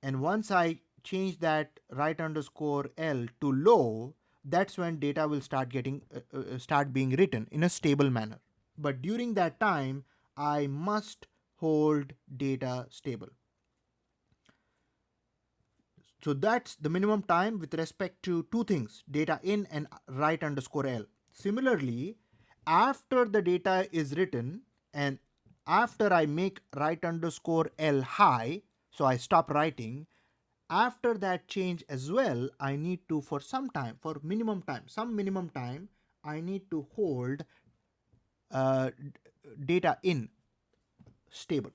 And once I change that write underscore L to low, that's when data will start being written in a stable manner. But during that time, I must hold data stable. So that's the minimum time with respect to two things, data in and write underscore L. Similarly, after the data is written and after I make write underscore L high, so I stop writing, after that change as well, I need to, for some time, for minimum time, some minimum time, I need to hold data in stable.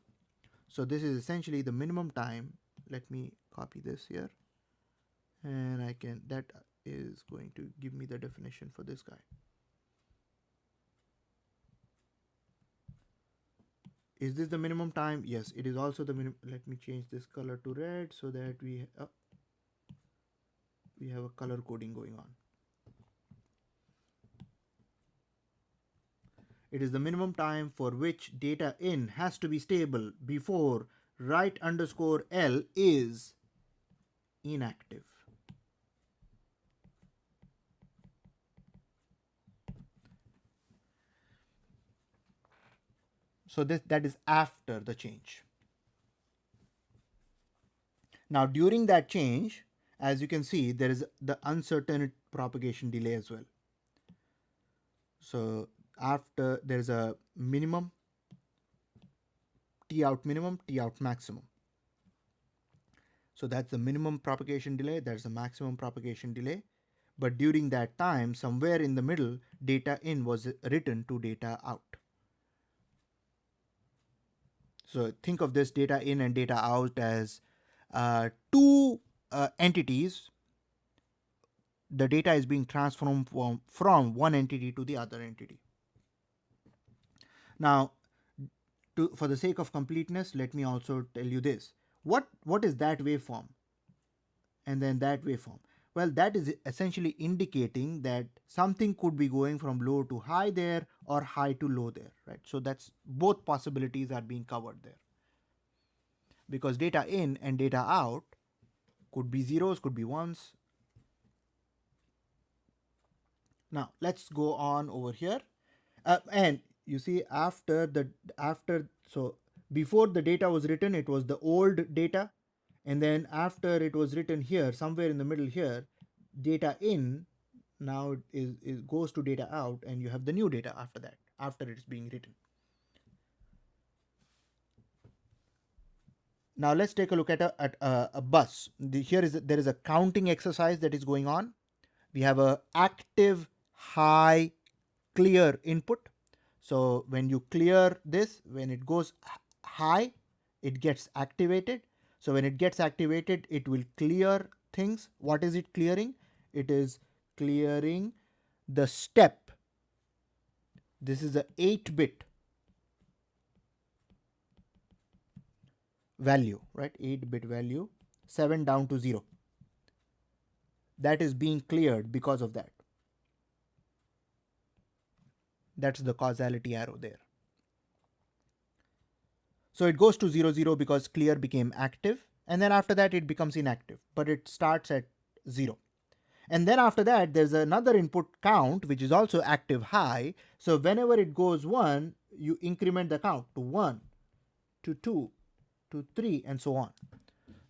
So this is essentially the minimum time. Let me copy this here. And that is going to give me the definition for this guy. Is this the minimum time? Yes, it is also the minimum. Let me change this color to red so that we have a color coding going on. It is the minimum time for which data in has to be stable before write underscore L is inactive. So that is after the change. Now during that change, as you can see, there is the uncertain propagation delay as well. So after there is a minimum, T out minimum, T out maximum. So that's the minimum propagation delay, that's the maximum propagation delay. But during that time, somewhere in the middle, data in was written to data out. So think of this data in and data out as two entities. The data is being transformed from one entity to the other entity. Now, for the sake of completeness, let me also tell you this. What is that waveform? And then that waveform. Well, that is essentially indicating that something could be going from low to high there or high to low there, right? So that's both possibilities are being covered there. Because data in and data out could be zeros, could be ones. Now let's go on over here. And you see so before the data was written, it was the old data. And then after it was written here, somewhere in the middle here, data in now is goes to data out, and you have the new data after that, after it's being written. Now let's take a look at a bus. There is a counting exercise that is going on. We have a active high clear input. So when you clear this, when it goes high, it gets activated. So when it gets activated, it will clear things. What is it clearing? It is clearing the step This is a 8-bit value, right? 8-bit value, 7 down to 0. That is being cleared because of that. That's the causality arrow there. So it goes to 0, 0 because clear became active, and then after that it becomes inactive, but it starts at 0. And then after that, there's another input count, which is also active high. So whenever it goes 1, you increment the count to 1, to 2, to 3, and so on.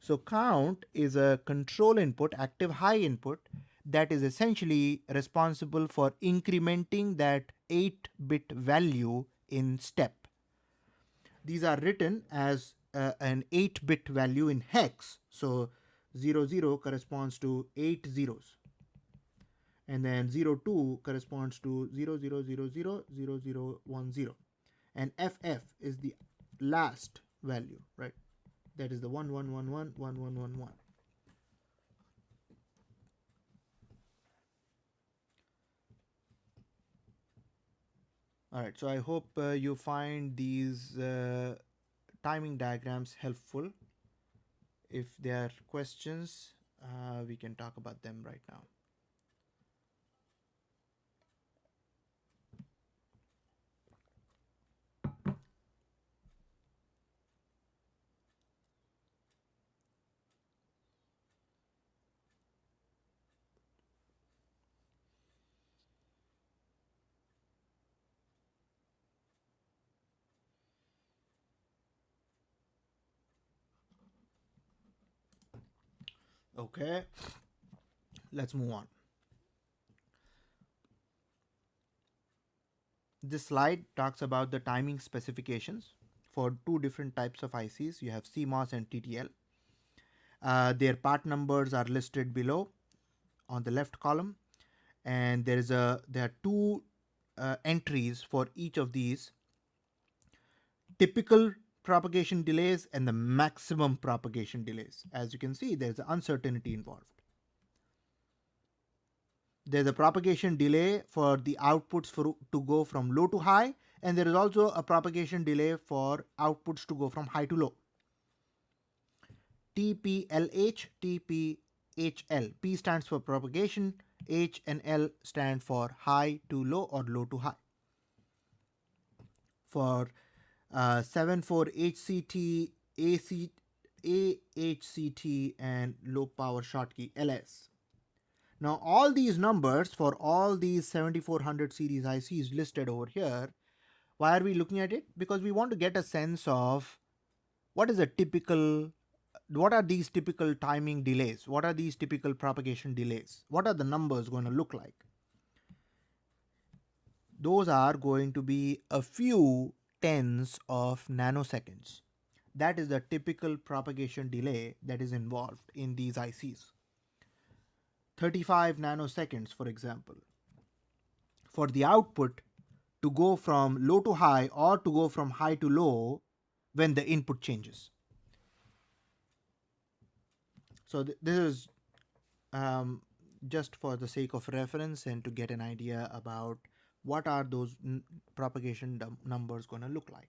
So count is a control input, active high input, that is essentially responsible for incrementing that 8-bit value in step. These are written as an 8-bit value in hex. So 0, 0 corresponds to 8 zeros. And then 0, 2 corresponds to 0, 0, 0, 0, 0, 0, 1, 0. And FF is the last value, right? That is the 1, 1, 1, 1, 1, 1, 1, 1. All right, so I hope you find these timing diagrams helpful. If there are questions, we can talk about them right now. Okay, let's move on. This slide talks about the timing specifications for two different types of ICs. You have CMOS and TTL. Their part numbers are listed below on the left column, and there are two entries for each of these: typical propagation delays and the maximum propagation delays. As you can see, there's uncertainty involved. There's a propagation delay for the outputs to go from low to high, and there is also a propagation delay for outputs to go from high to low. TPLH, TPHL. P stands for propagation, H and L stand for high to low or low to high. For 74 HCT, AHCT, and low power Schottky LS. Now all these numbers for all these 7400 series ICs listed over here, why are we looking at it? Because we want to get a sense of what are these typical timing delays? What are these typical propagation delays? What are the numbers going to look like? Those are going to be a few tens of nanoseconds. That is the typical propagation delay that is involved in these ICs. 35 nanoseconds, for example, for the output to go from low to high or to go from high to low when the input changes. So this is just for the sake of reference and to get an idea about what are those propagation numbers going to look like.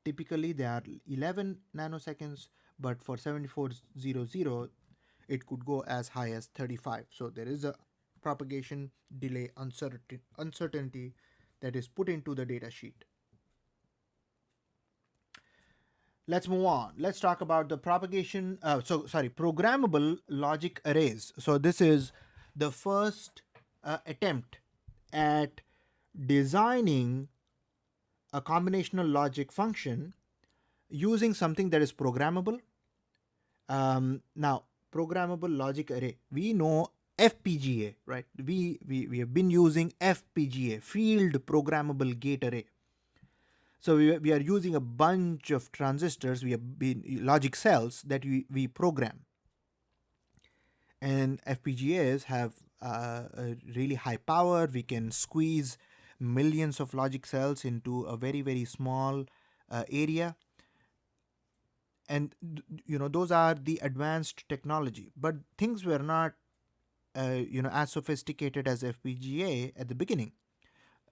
Typically they are 11 nanoseconds, but for 7400 it could go as high as 35. So there is a propagation delay uncertainty that is put into the data sheet. Let's move on. Let's talk about the programmable logic arrays. So this is the first attempt at designing a combinational logic function using something that is programmable. Now, programmable logic array, we know FPGA, right? We have been using FPGA, field programmable gate array. So we are using a bunch of transistors, we have been logic cells that we program. And FPGAs have a really high power. We can squeeze millions of logic cells into a very, very small area. And those are the advanced technology. But things were not as sophisticated as FPGA at the beginning.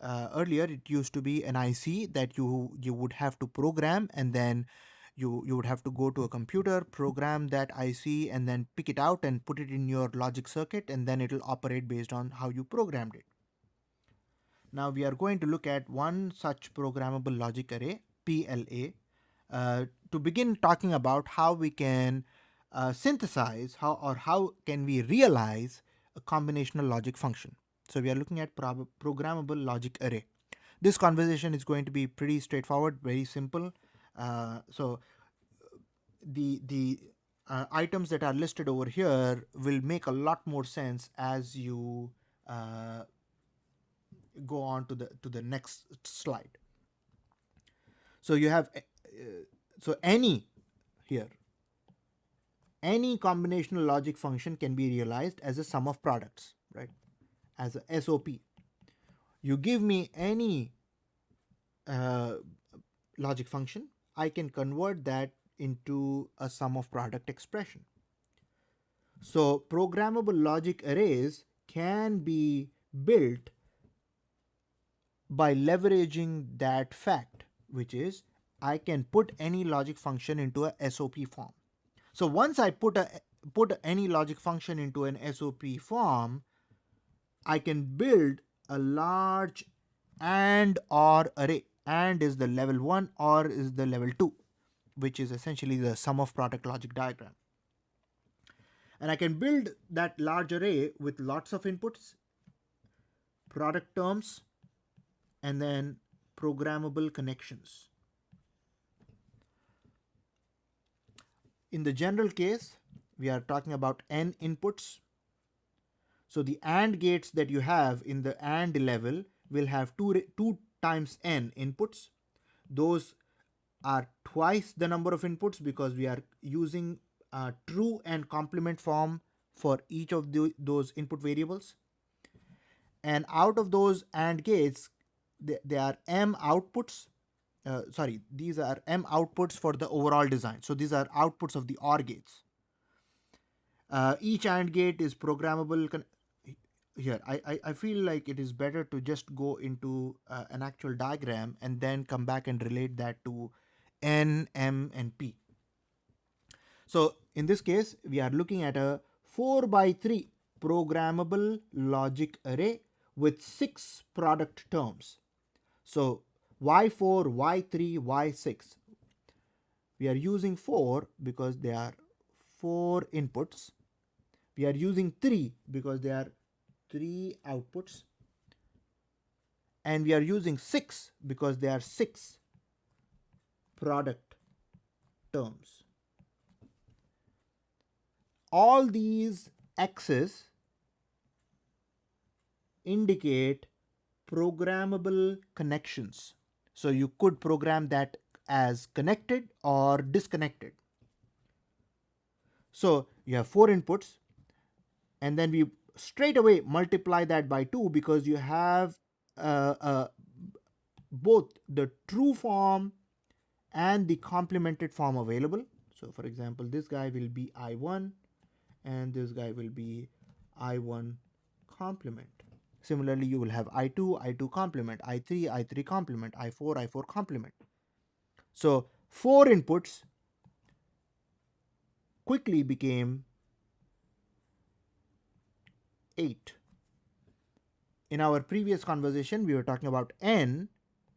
earlier it used to be an IC that you would have to program, and then you would have to go to a computer, program that IC, and then pick it out and put it in your logic circuit, and then it'll operate based on how you programmed it. Now we are going to look at one such programmable logic array, PLA, to begin talking about how we can synthesize how can we realize a combinational logic function. So we are looking at programmable logic array. This conversation is going to be pretty straightforward, very simple. So the items that are listed over here will make a lot more sense as you go on to the next slide. So you have so any here any combinational logic function can be realized as a sum of products, right? As a SOP. You give me any logic function, I can convert that into a sum of product expression. So programmable logic arrays can be built by leveraging that fact, which is I can put any logic function into a SOP form. So once I put any logic function into an SOP form, I can build a large AND OR array. AND is the level 1, OR is the level 2, which is essentially the sum of product logic diagram. And I can build that large array with lots of inputs, product terms, and then programmable connections. In the general case, we are talking about n inputs. So the AND gates that you have in the AND level will have 2 times n inputs. Those are twice the number of inputs because we are using true and complement form for each of those input variables. And out of those AND gates, there are m outputs. These are m outputs for the overall design. So these are outputs of the OR gates. Each AND gate is programmable. Here, I feel like it is better to just go into an actual diagram and then come back and relate that to N, M, and P. So in this case, we are looking at a 4x3 programmable logic array with 6 product terms. So Y4, Y3, Y6. We are using 4 because they are 4 inputs. We are using 3 because they are 3 outputs. And we are using 6 because they are 6 product terms. All these X's indicate programmable connections. So you could program that as connected or disconnected. So you have 4 inputs, and then we straight away multiply that by 2 because you have both the true form and the complemented form available. So for example, this guy will be I1 and this guy will be I1 complement. Similarly, you will have I2, I2 complement, I3, I3 complement, I4, I4 complement. So 4 inputs quickly became 8. In our previous conversation, we were talking about n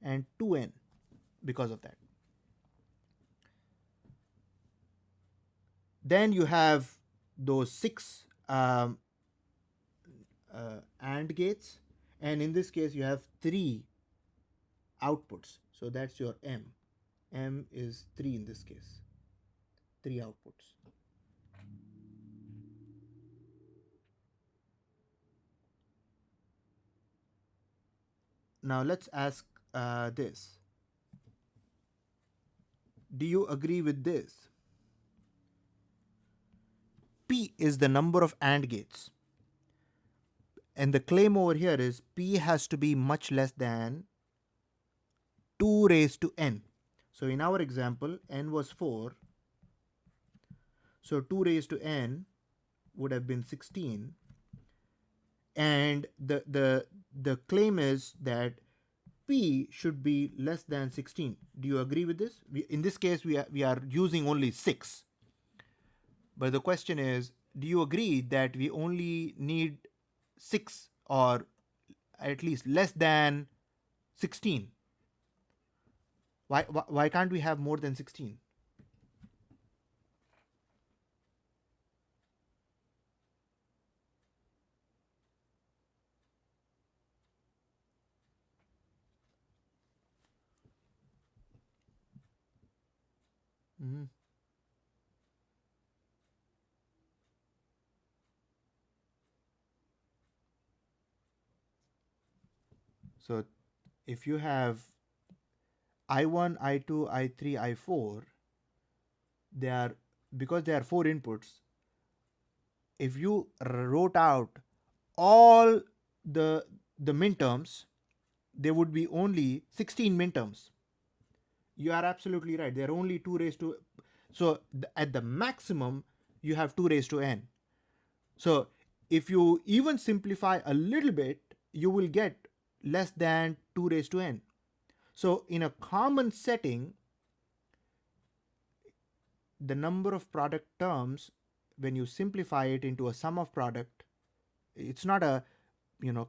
and 2n because of that. Then you have those 6 AND gates, and in this case you have 3 outputs. So that's your M. M is 3 in this case. 3 outputs. Now let's ask this. Do you agree with this? P is the number of AND gates. And the claim over here is P has to be much less than 2 raised to n. So in our example, n was 4. So 2 raised to n would have been 16. And the claim is that P should be less than 16. Do you agree with this? In this case, we are using only 6. But the question is, do you agree that we only need 6 or at least less than 16? Why can't we have more than 16? Mm-hmm. So if you have I1, I2, I3, I4, they are, because they are 4 inputs, if you wrote out all the the minterms, there would be only 16 minterms. You are absolutely right. There are only 2 raised to, so at the maximum you have 2 raised to n. So if you even simplify a little bit, you will get less than 2 raised to n. So in a common setting, the number of product terms, when you simplify it into a sum of product, it's not a, you know,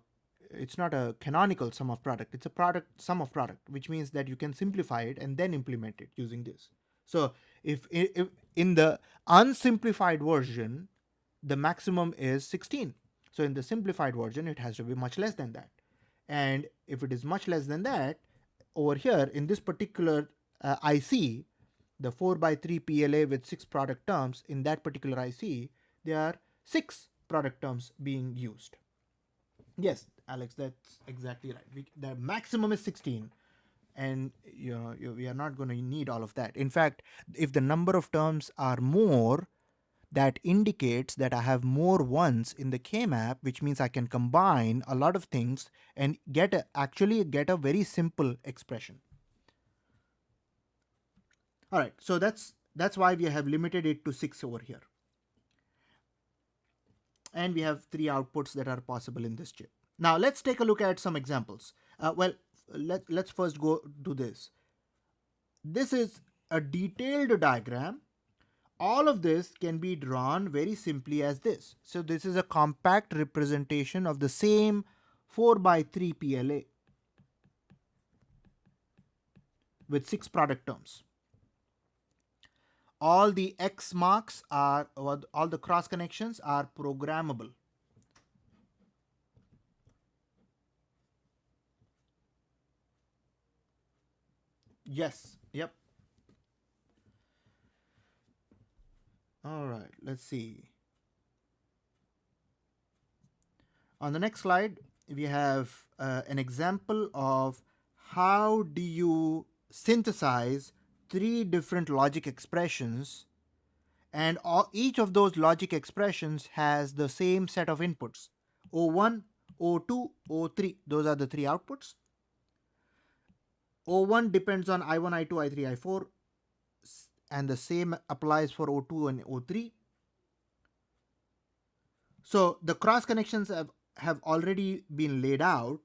it's not a canonical sum of product, it's a product sum of product, which means that you can simplify it and then implement it using this. So if in the unsimplified version the maximum is 16, so in the simplified version it has to be much less than that. And if it is much less than that, over here in this particular IC, the 4x3 PLA with 6 product terms, in that particular IC there are 6 product terms being used. Yes, Alex, that's exactly right. The maximum is 16, and we are not going to need all of that. In fact, if the number of terms are more, that indicates that I have more ones in the K-map, which means I can combine a lot of things and actually get a very simple expression. All right, so that's why we have limited it to 6 over here. And we have 3 outputs that are possible in this chip. Now let's take a look at some examples. Let's first go do this. This is a detailed diagram. All of this can be drawn very simply as this. So this is a compact representation of the same 4x3 PLA with 6 product terms. All the X marks are, or all the cross connections are programmable. Yes, yep. All right, let's see. On the next slide, we have an example of how do you synthesize 3 different logic expressions, and each of those logic expressions has the same set of inputs: O1, O2, O3. Those are the 3 outputs. O1 depends on I1, I2, I3, I4, and the same applies for O2 and O3. So the cross connections have already been laid out.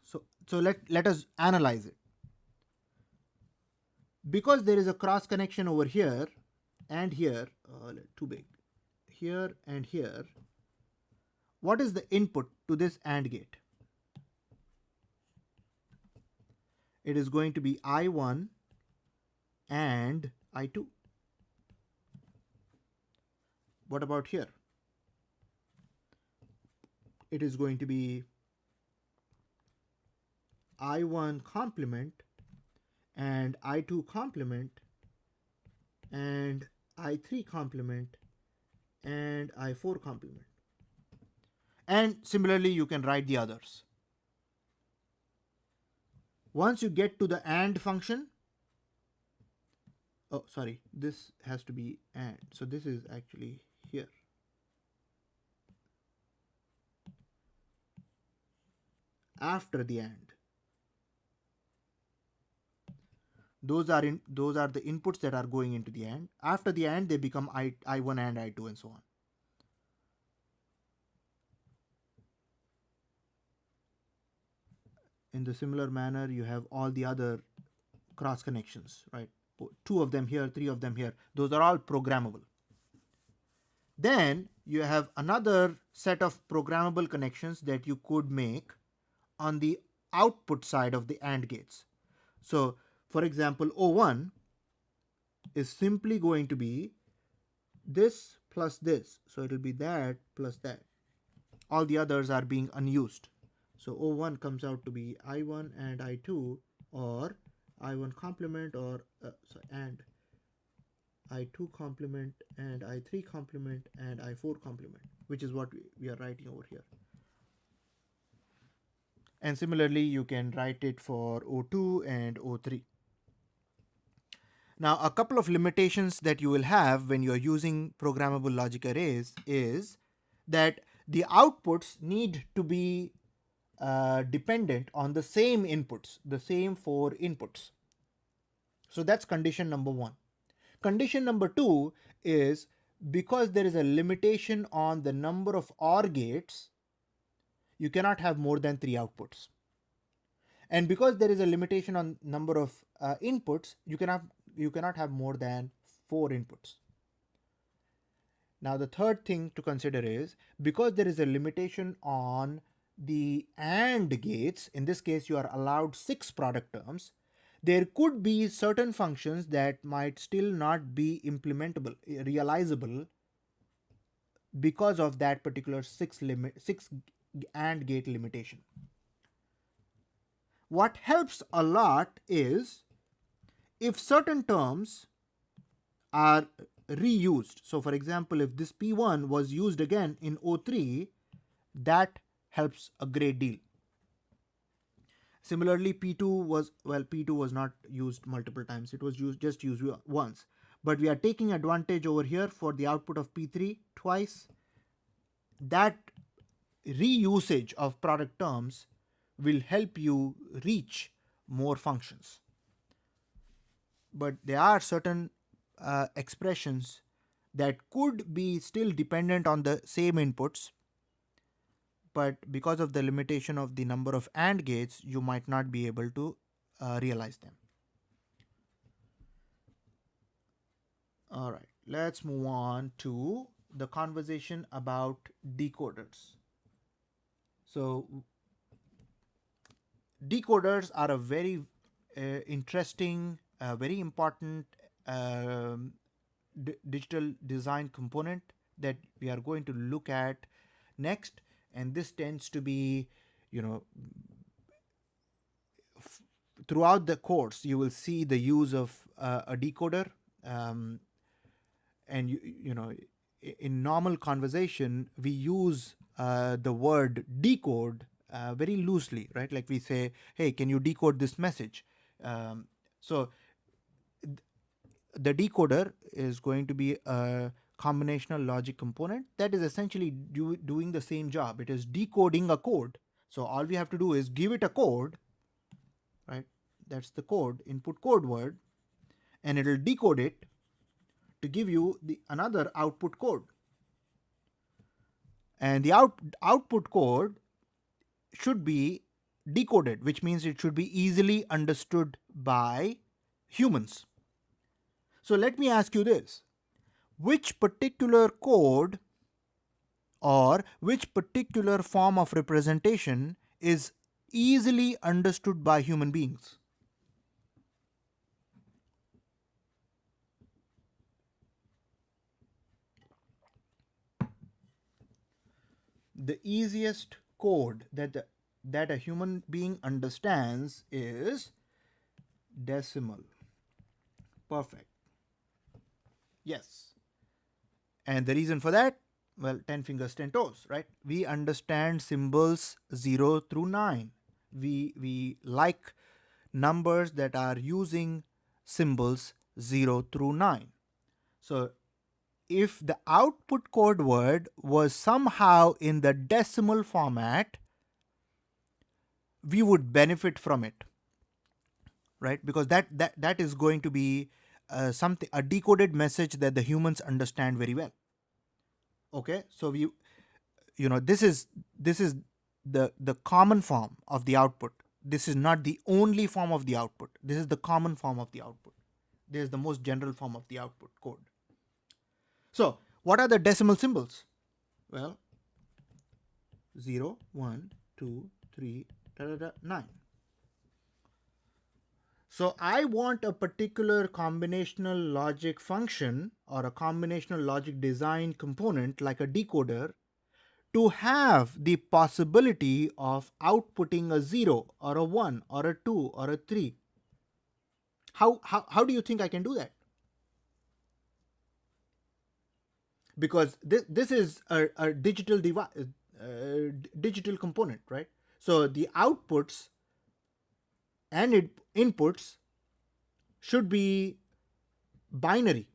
So let us analyze it. Because there is a cross connection over here and here, too big, here and here, what is the input to this AND gate? It is going to be I1 and I2. What about here? It is going to be I1 complement and I2 complement and I3 complement and I4 complement. And similarly, you can write the others. Once you get to the AND function, oh, sorry, this has to be AND. So this is actually here. After the AND. Those are the inputs that are going into the AND. After the AND, they become I1 and I2 and so on. in the similar manner, you have all the other cross connections, right? Two of them here, three of them here. Those are all programmable. Then you have another set of programmable connections that you could make on the output side of the AND gates. So, for example, O1 is simply going to be this plus this. So, it will be that plus that. All the others are being unused. So, O1 comes out to be I1 and I2, or I1 complement, or and I2 complement and I3 complement and I4 complement, which is what we are writing over here. And similarly, you can write it for O2 and O3. Now, a couple of limitations that you will have when you're using programmable logic arrays is that the outputs need to be dependent on the same inputs, the same 4 inputs. So that's condition number 1. Condition number 2 is because there is a limitation on the number of OR gates, you cannot have more than 3 outputs. And because there is a limitation on number of inputs, you cannot have more than 4 inputs. Now the third thing to consider is because there is a limitation on the AND gates, in this case you are allowed 6 product terms, there could be certain functions that might still not be implementable, realizable, because of that particular 6 AND gate limitation. What helps a lot is if certain terms are reused. So for example, if this P1 was used again in O3, that helps a great deal. Similarly, P2 was not used multiple times. It was just used once. But we are taking advantage over here for the output of P3 twice. That reusage of product terms will help you reach more functions. But there are certain expressions that could be still dependent on the same inputs, but because of the limitation of the number of AND gates, you might not be able to realize them. All right, let's move on to the conversation about decoders. So decoders are a very interesting, very important digital design component that we are going to look at next. And this tends to be, throughout the course, you will see the use of a decoder. And in normal conversation, we use the word decode very loosely, right? Like we say, hey, can you decode this message? So the decoder is going to be a combinational logic component that is essentially doing the same job. It is decoding a code. So all we have to do is give it a code, right? That's the code, input code word, and it'll decode it to give you another output code. And the output code should be decoded, which means it should be easily understood by humans. So let me ask you this. Which particular code or which particular form of representation is easily understood by human beings? The easiest code that a human being understands is decimal. Perfect. Yes. And the reason for that, well, 10 fingers, 10 toes, right? We understand symbols 0 through 9. We like numbers that are using symbols 0 through 9. So if the output code word was somehow in the decimal format, we would benefit from it, right? Because that is going to be a decoded message that the humans understand very well. Okay, so this is the common form of the output. this is not the only form of the output. This is the common form of the output. This is the most general form of the output code. So what are the decimal symbols? Well, 0, 1, 2, 3, 9. So I want a particular combinational logic function or a combinational logic design component like a decoder to have the possibility of outputting a 0 or a 1 or a 2 or a 3. How do you think I can do that? Because this is a digital device, digital component, right? So the outputs and inputs should be binary.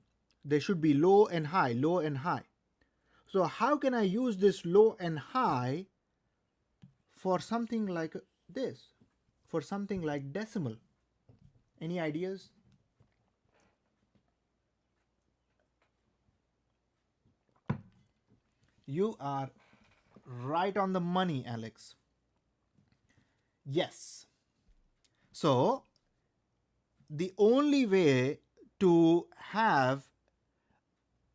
They should be low and high, low and high. So how can I use this low and high for something like this, for something like decimal? Any ideas? You are right on the money, Alex. Yes. So the only way to have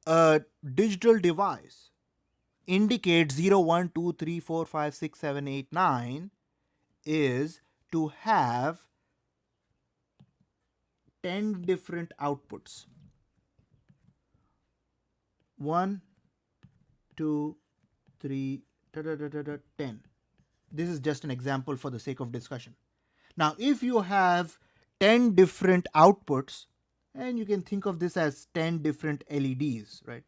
a digital device indicate 0, 1, 2, 3, 4, 5, 6, 7, 8, 9 is to have 10 different outputs. 1, 2, 3, 10. This is just an example for the sake of discussion. Now, if you have 10 different outputs, and you can think of this as 10 different LEDs, right?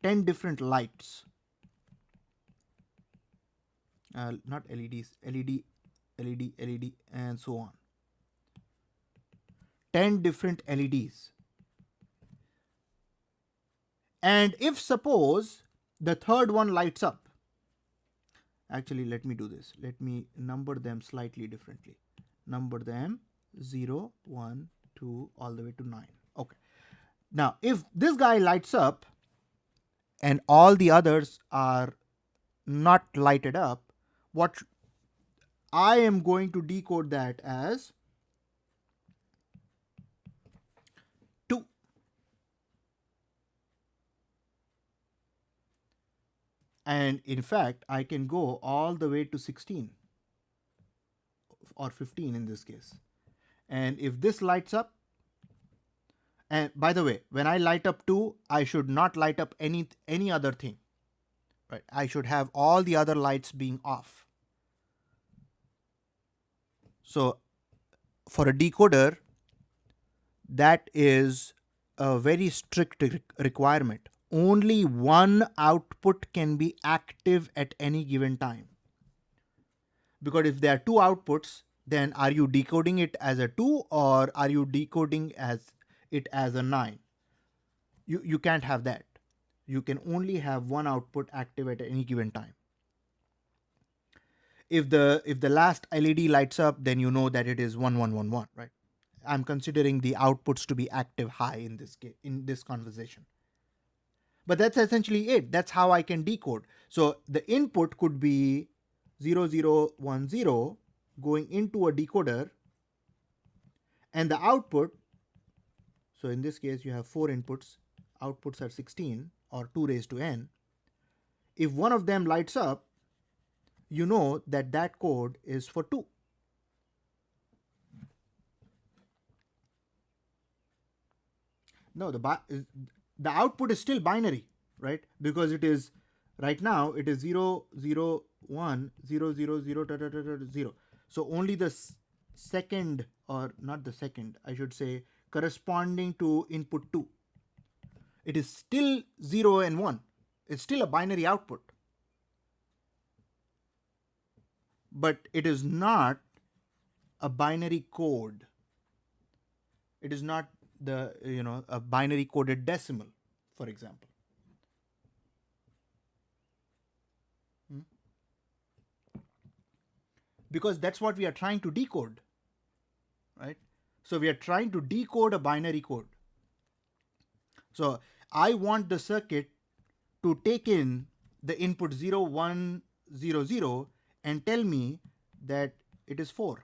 10 different lights. Not LEDs, LED, LED, LED, and so on. 10 different LEDs. And if suppose the third one lights up, actually let me do this. Let me number them slightly differently. Number them 0, 1, 2, all the way to 9. Okay. Now, if this guy lights up and all the others are not lighted up, what I am going to decode that as 2. And in fact, I can go all the way to 16 or 15 in this case. And if this lights up, and by the way, when I light up 2, I should not light up any other thing. Right? I should have all the other lights being off. So for a decoder, that is a very strict requirement. Only one output can be active at any given time. Because if there are two outputs, then are you decoding it as a 2 or are you decoding it as a 9? You can't have that. You can only have one output active at any given time. If the last LED lights up, then you know that it is 1111, right? I'm considering the outputs to be active high in this case, in this conversation. But that's essentially it. That's how I can decode. So the input could be 0010 going into a decoder, and the output, so in this case you have 4 inputs, outputs are 16 or 2 raised to n. If one of them lights up, you know that that code is for 2. No, the output is still binary, right? Because it is right now it is 0, 0, 1, 0, 0, 0, 0. So only the second, or not the second, I should say, corresponding to input 2. It is still 0 and 1. It's still a binary output. But it is not a binary code. It is not a binary coded decimal, for example. Because that's what we are trying to decode, right? So we are trying to decode a binary code. So I want the circuit to take in the input 0, 1, 0, 0 and tell me that it is 4.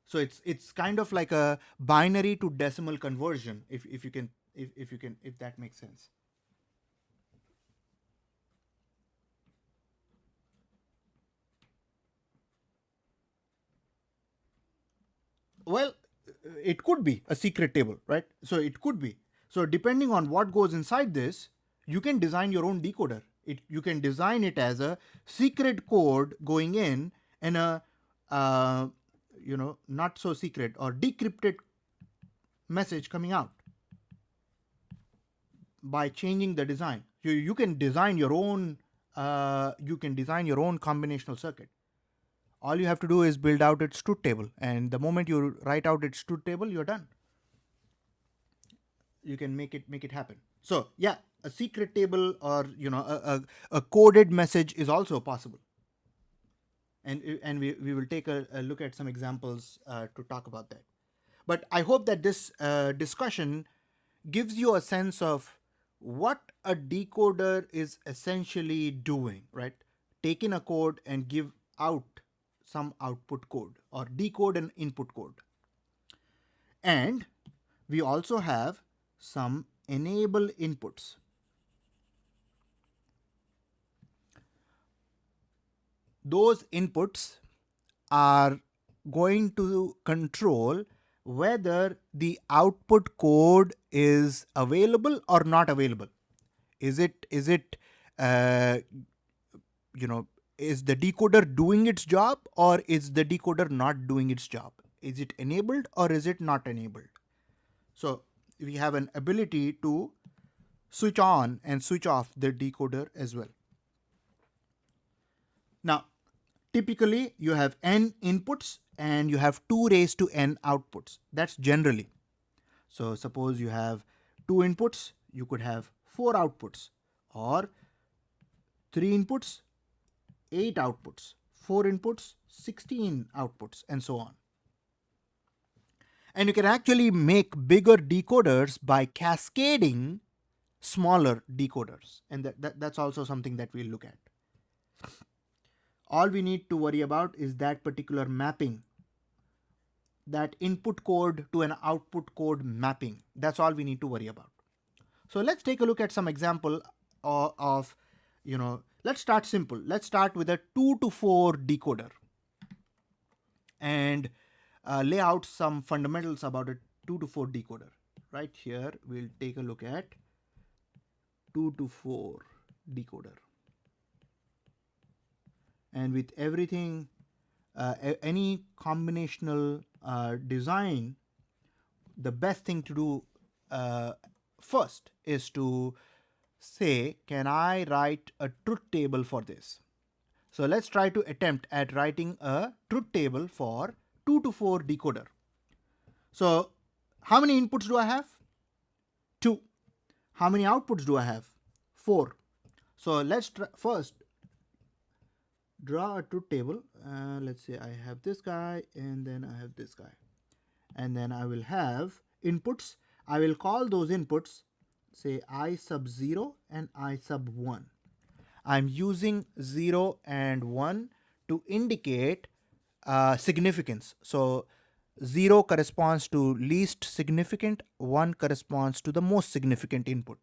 So it's kind of like a binary to decimal conversion, if you can, if you can, if that makes sense. Well, it could be a secret table, right? So it could be. So depending on what goes inside this, you can design your own decoder. You can design it as a secret code going in and a not so secret or decrypted message coming out by changing the design. You can design your own combinational circuit. All you have to do is build out its truth table, and the moment you write out its truth table, you're done. You can make it happen. So yeah, a secret table or a coded message is also possible, and we will take a look at some examples to talk about that. But I hope that this discussion gives you a sense of what a decoder is essentially doing, right? Take in a code and give out some output code or decode an input code. And we also have some enable inputs. Those inputs are going to control whether the output code is available or not available. Is uh, is the decoder doing its job, or is the decoder not doing its job? Is it enabled or is it not enabled? So we have an ability to switch on and switch off the decoder as well. Now, typically you have n inputs and you have 2 raised to n outputs. That's generally. So suppose you have 2 inputs, you could have 4 outputs, or 3 inputs, 8 outputs, 4 inputs, 16 outputs, and so on. And you can actually make bigger decoders by cascading smaller decoders. And that's also something that we'll look at. All we need to worry about is that particular mapping, that input code to an output code mapping. That's all we need to worry about. So let's take a look at some example of let's start simple. Let's start with a 2 to 4 decoder and lay out some fundamentals about a 2 to 4 decoder. Right here, we'll take a look at 2 to 4 decoder. And with everything, any combinational design, the best thing to do first is to say, can I write a truth table for this? So let's try to attempt at writing a truth table for 2 to 4 decoder. So how many inputs do I have? 2. How many outputs do I have? 4. So let's first draw a truth table. Let's say I have this guy and then I have this guy. And then I will have inputs. I will call those inputs, say I sub 0 and I sub 1. I'm using 0 and 1 to indicate significance. So 0 corresponds to least significant, 1 corresponds to the most significant input.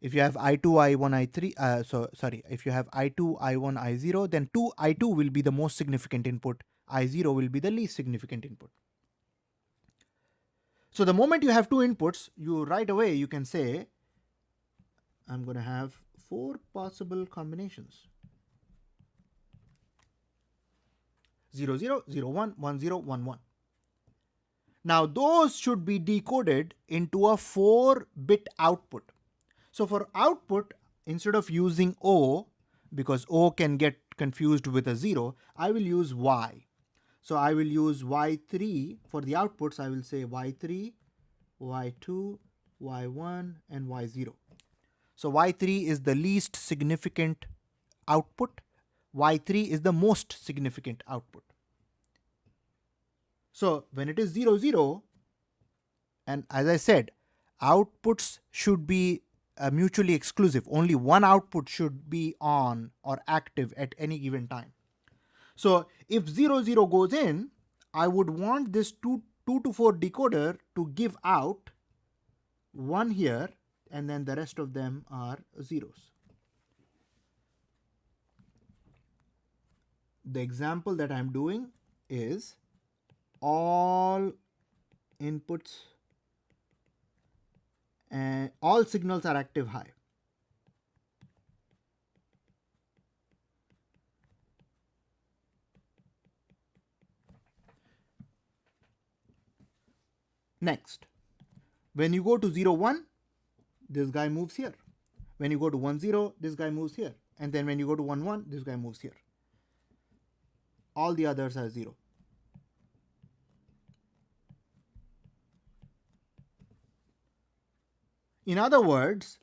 If you have I2, I1, I3, if you have I2, I1, I0, then I2 will be the most significant input, I0 will be the least significant input. So the moment you have 2 inputs, you right away you can say, I'm going to have 4 possible combinations. 0, 0, 0, 1, 1, 0, 1, 1. Now those should be decoded into a 4-bit output. So for output, instead of using O, because O can get confused with a 0, I will use Y. So I will use Y3 for the outputs. I will say Y3, Y2, Y1, and Y0. So Y3 is the least significant output. Y3 is the most significant output. So when it is 0, 0, and as I said, outputs should be mutually exclusive. Only one output should be on or active at any given time. So if 0, 0 goes in, I would want this 2 to 4 decoder to give out 1 here, and then the rest of them are zeros. The example that I'm doing is all inputs and all signals are active high. Next, when you go to 0, 1, this guy moves here. When you go to 1, 0, this guy moves here. And then when you go to 1, 1, this guy moves here. All the others are 0. In other words,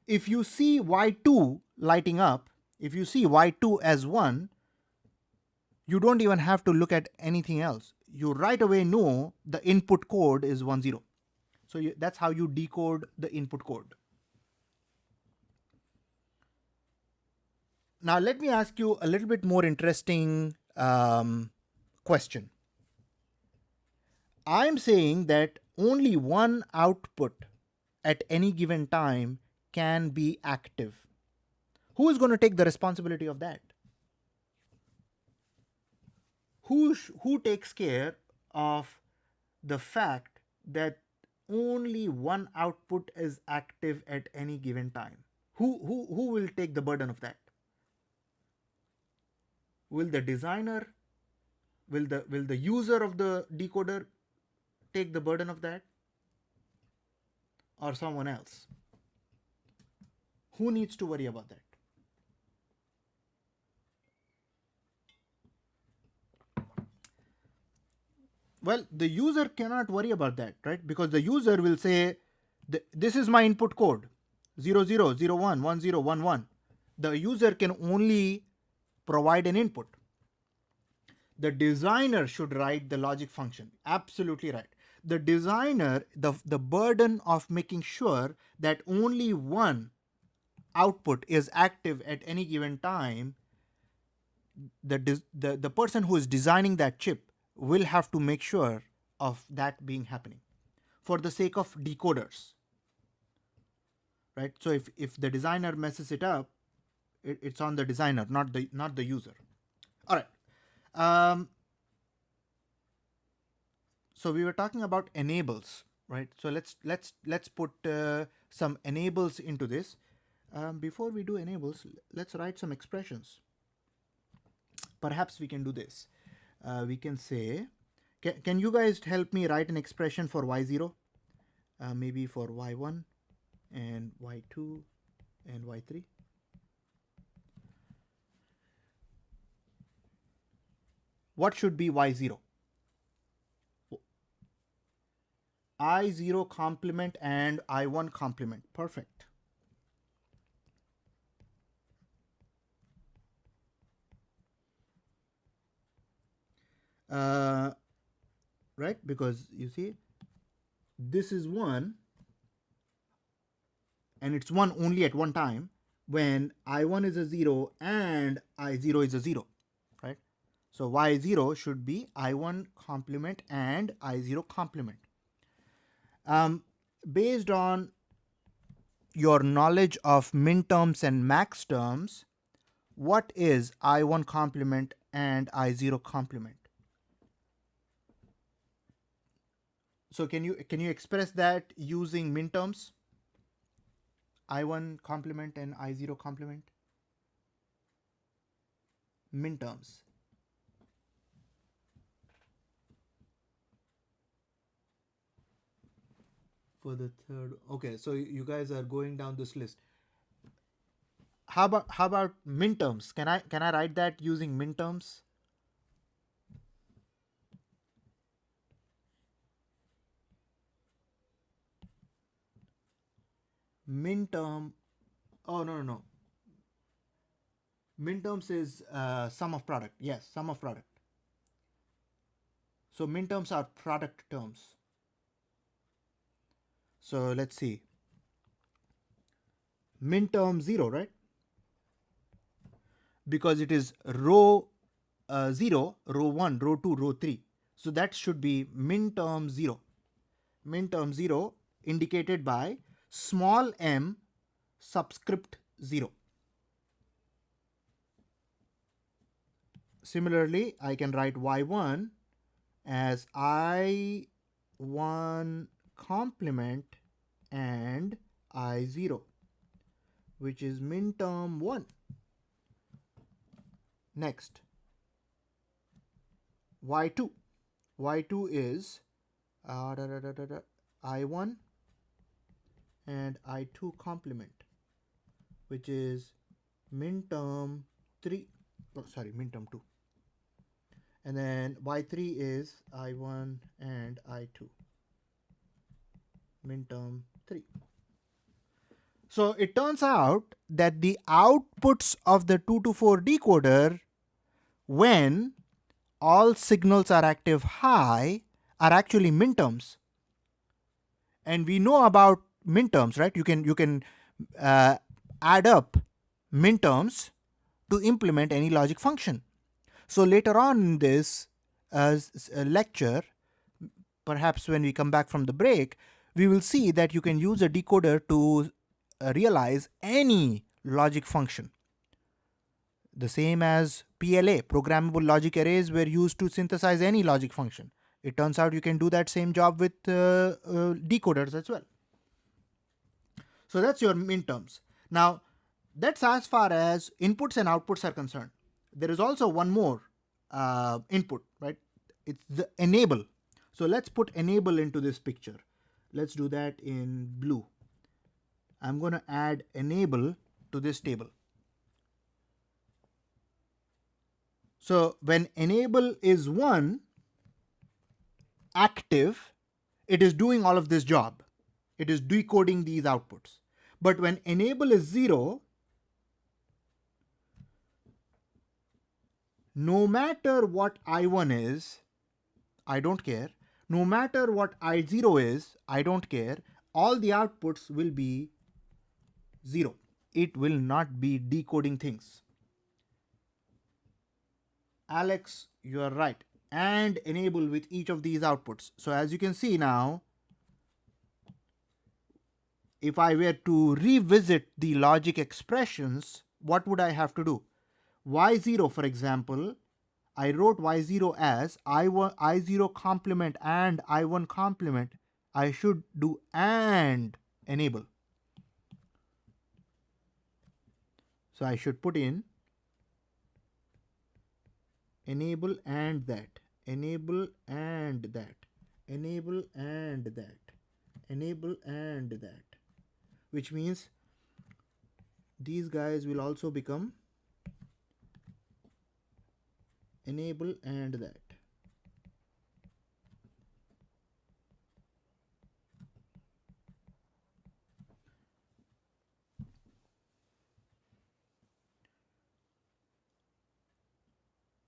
if you see Y2 lighting up, if you see Y2 as 1, you don't even have to look at anything else. You right away know the input code is 1, 0. So that's how you decode the input code. Now let me ask you a little bit more interesting question. I'm saying that only one output at any given time can be active. Who is going to take the responsibility of that? Who takes care of the fact that only one output is active at any given time? Who will take the burden of that? Will the designer, will the user of the decoder take the burden of that, or someone else? Who needs to worry about that? Well, the user cannot worry about that, right? Because the user will say, this is my input code, 0, 0, 0, 1, 1, 0, 1, 1. The user can only provide an input. The designer should write the logic function. Absolutely right. The designer, the burden of making sure that only one output is active at any given time, the person who is designing that chip will have to make sure of that being happening for the sake of decoders, right? So if the designer messes it up, it's on the designer, not the user. All right. So we were talking about enables, right? So let's put some enables into this. Before we do enables, let's write some expressions. Perhaps we can do this. We can say, can you guys help me write an expression for y0? Maybe for y1 and y2 and y3. What should be y0? I0 complement and I1 complement. Perfect. Right? Because you see, this is 1 and it's 1 only at one time when I1 is a 0 and I0 is a 0, right? So Y0 should be I1 complement and I0 complement. Based on your knowledge of min terms and max terms, what is I1 complement and I0 complement? So can you express that using min terms? I1 complement and I0 complement? Min terms. For the third, okay, so you guys are going down this list. How about min terms? Can I write that using min terms? Min term, oh no. Min terms is sum of product. Yes, sum of product. So min terms are product terms. So let's see. Min term 0, right? Because it is row 0, row 1, row 2, row 3. So that should be min term 0. Min term 0 indicated by small m subscript 0. Similarly, I can write y1 as I1 complement and I0, which is min term 1. Next, y2. Y2 is I1 and I2 complement, which is min term 3. Oh, sorry, min term 2. And then y3 is I1 and I2, min term 3. So it turns out that the outputs of the 2 to 4 decoder, when all signals are active high, are actually minterms. And we know about minterms, right? You can add up minterms to implement any logic function. So later on in this lecture, perhaps when we come back from the break, we will see that you can use a decoder to realize any logic function. The same as PLA, programmable logic arrays, were used to synthesize any logic function. It turns out you can do that same job with decoders as well. So that's your minterms. Now, that's as far as inputs and outputs are concerned. There is also one more input, right? It's the enable. So let's put enable into this picture. Let's do that in blue. I'm going to add enable to this table. So when enable is 1 active, it is doing all of this job. It is decoding these outputs. But when enable is 0, no matter what I1 is, I don't care. No matter what I0 is, I don't care. All the outputs will be 0. It will not be decoding things. Alex, you are right. And enable with each of these outputs. So as you can see now, if I were to revisit the logic expressions, what would I have to do? Y0, for example, I wrote Y0 as I0 complement and I1 complement. I should do and enable. So I should put in enable and that, enable and that, enable and that, enable and that, which means these guys will also become enable and that.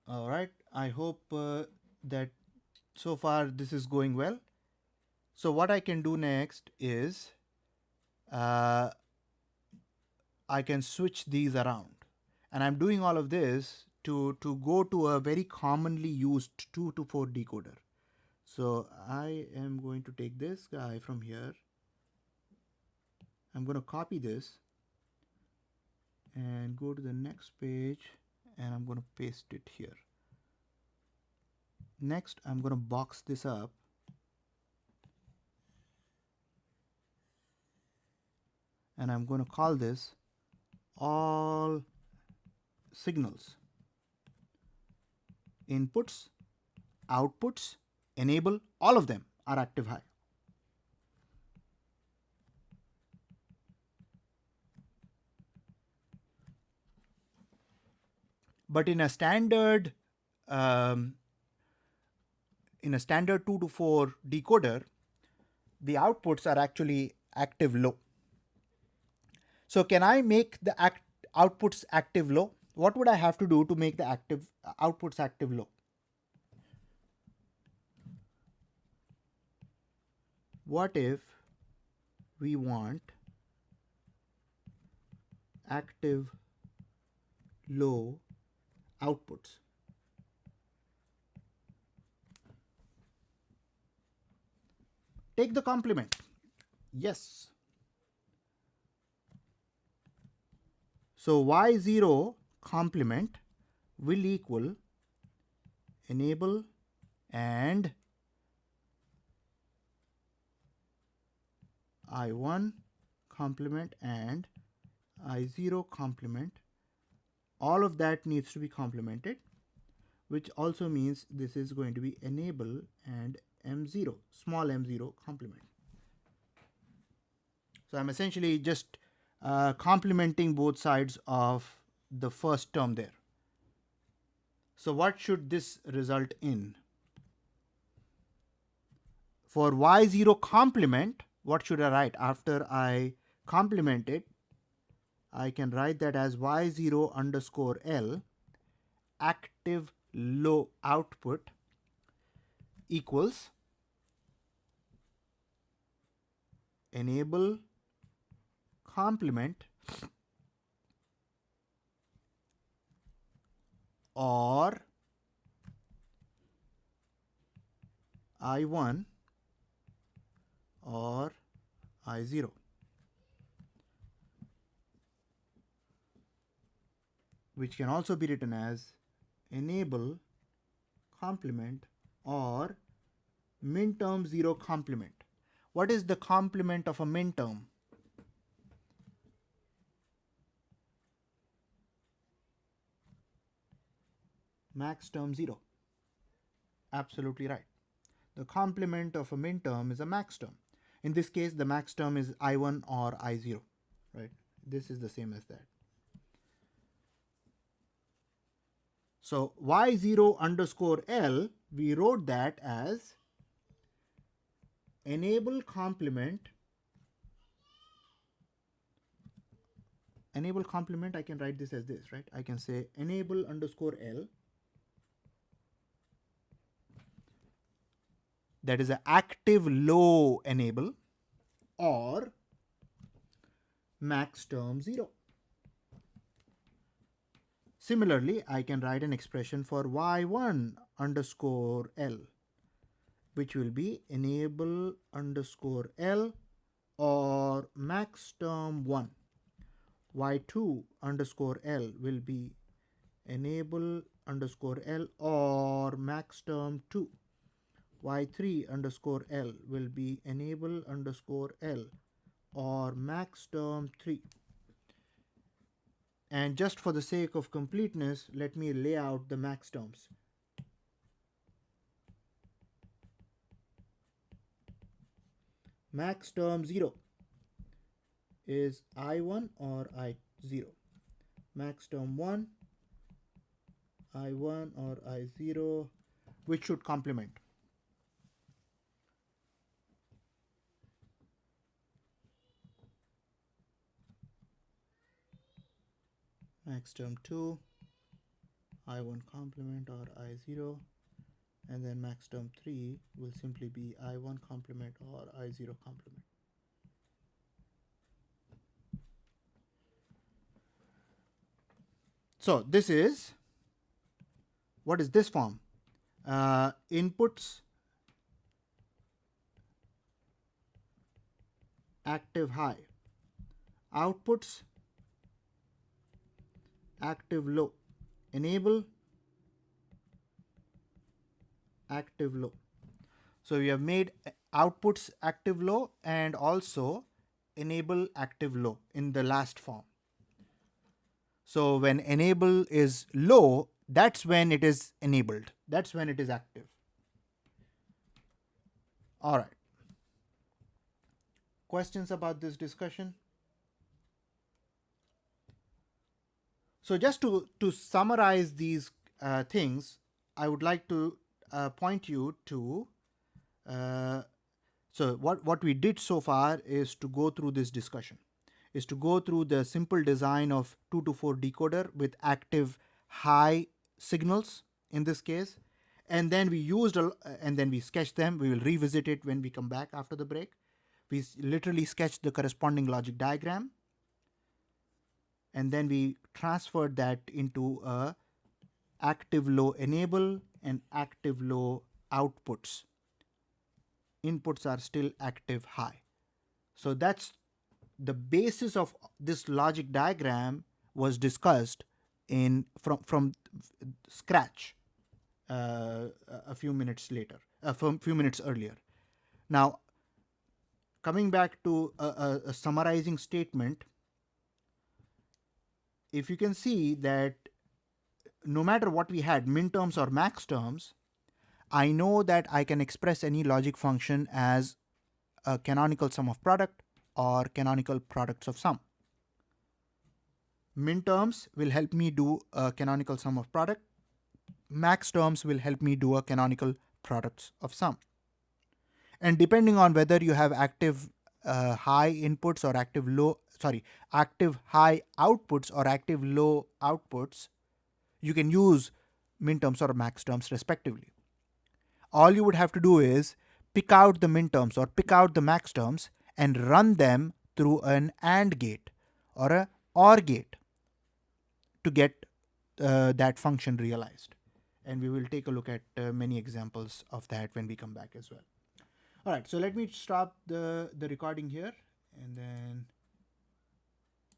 All right, I hope that so far this is going well. So what I can do next is I can switch these around. And I'm doing all of this to go to a very commonly used 2 to 4 decoder. So I am going to take this guy from here. I'm going to copy this and go to the next page, and I'm going to paste it here. Next, I'm going to box this up. And I'm going to call this all signals. Inputs, outputs, enable, all of them are active high. But in a standard 2 to 4 decoder, the outputs are actually active low. So can I make the outputs active low? What would I have to do to make the outputs active low? What if we want active low outputs? take the complement. Yes. So y0 complement will equal enable and I1 complement and I0 complement. All of that needs to be complemented, which also means this is going to be enable and M0, small m0 complement. So I'm essentially just complementing both sides of the first term there. So what should this result in? For y0 complement, what should I write? After I complement it, I can write that as y0 underscore L active low output equals enable complement or I1 or I0. Which can also be written as enable complement or min term 0 complement. What is the complement of a min term? Max term 0. Absolutely right. The complement of a min term is a max term. In this case, the max term is I1 or I0, right? This is the same as that. So y0 underscore L, we wrote that as enable complement. Enable complement, I can write this as this, right? I can say enable underscore L, that is an active low enable, or max term 0. Similarly, I can write an expression for y1 underscore L, which will be enable underscore L or max term 1. y2 underscore L will be enable underscore L or max term 2. y3 underscore L will be enable underscore L or max term 3. And just for the sake of completeness, let me lay out the max terms. Max term 0 is I1 or I0. Max term 1, I1 or I0, which should complement. Max term 2, I1 complement or I0, and then max term 3 will simply be I1 complement or I0 complement. So this is, what is this form? Inputs active high, outputs active low, enable active low. So we have made outputs active low and also enable active low in the last form. So when enable is low, that's when it is enabled. That's when it is active. All right. Questions about this discussion? So just to summarize these things, I would like to point you to, so what we did so far is to go through this discussion, is to go through the simple design of 2 to 4 decoder with active high signals in this case. And then we used, and then we sketched them. We will revisit it when we come back after the break. We literally sketched the corresponding logic diagram. And then we transferred that into a active low enable and active low outputs. inputs are still active high. So that's the basis of this logic diagram was discussed in from scratch a few minutes later, a few minutes earlier. Now, coming back to a summarizing statement, if you can see that no matter what we had, min terms or max terms, I know that I can express any logic function as a canonical sum of product or canonical products of sum. Min terms will help me do a canonical sum of product. Max terms will help me do a canonical products of sum. And depending on whether you have active high inputs or active high outputs or active low outputs, you can use min terms or max terms respectively. All you would have to do is pick out the min terms or pick out the max terms and run them through an AND gate or a OR gate to get that function realized. And we will take a look at many examples of that when we come back as well. All right, so let me stop the recording here and then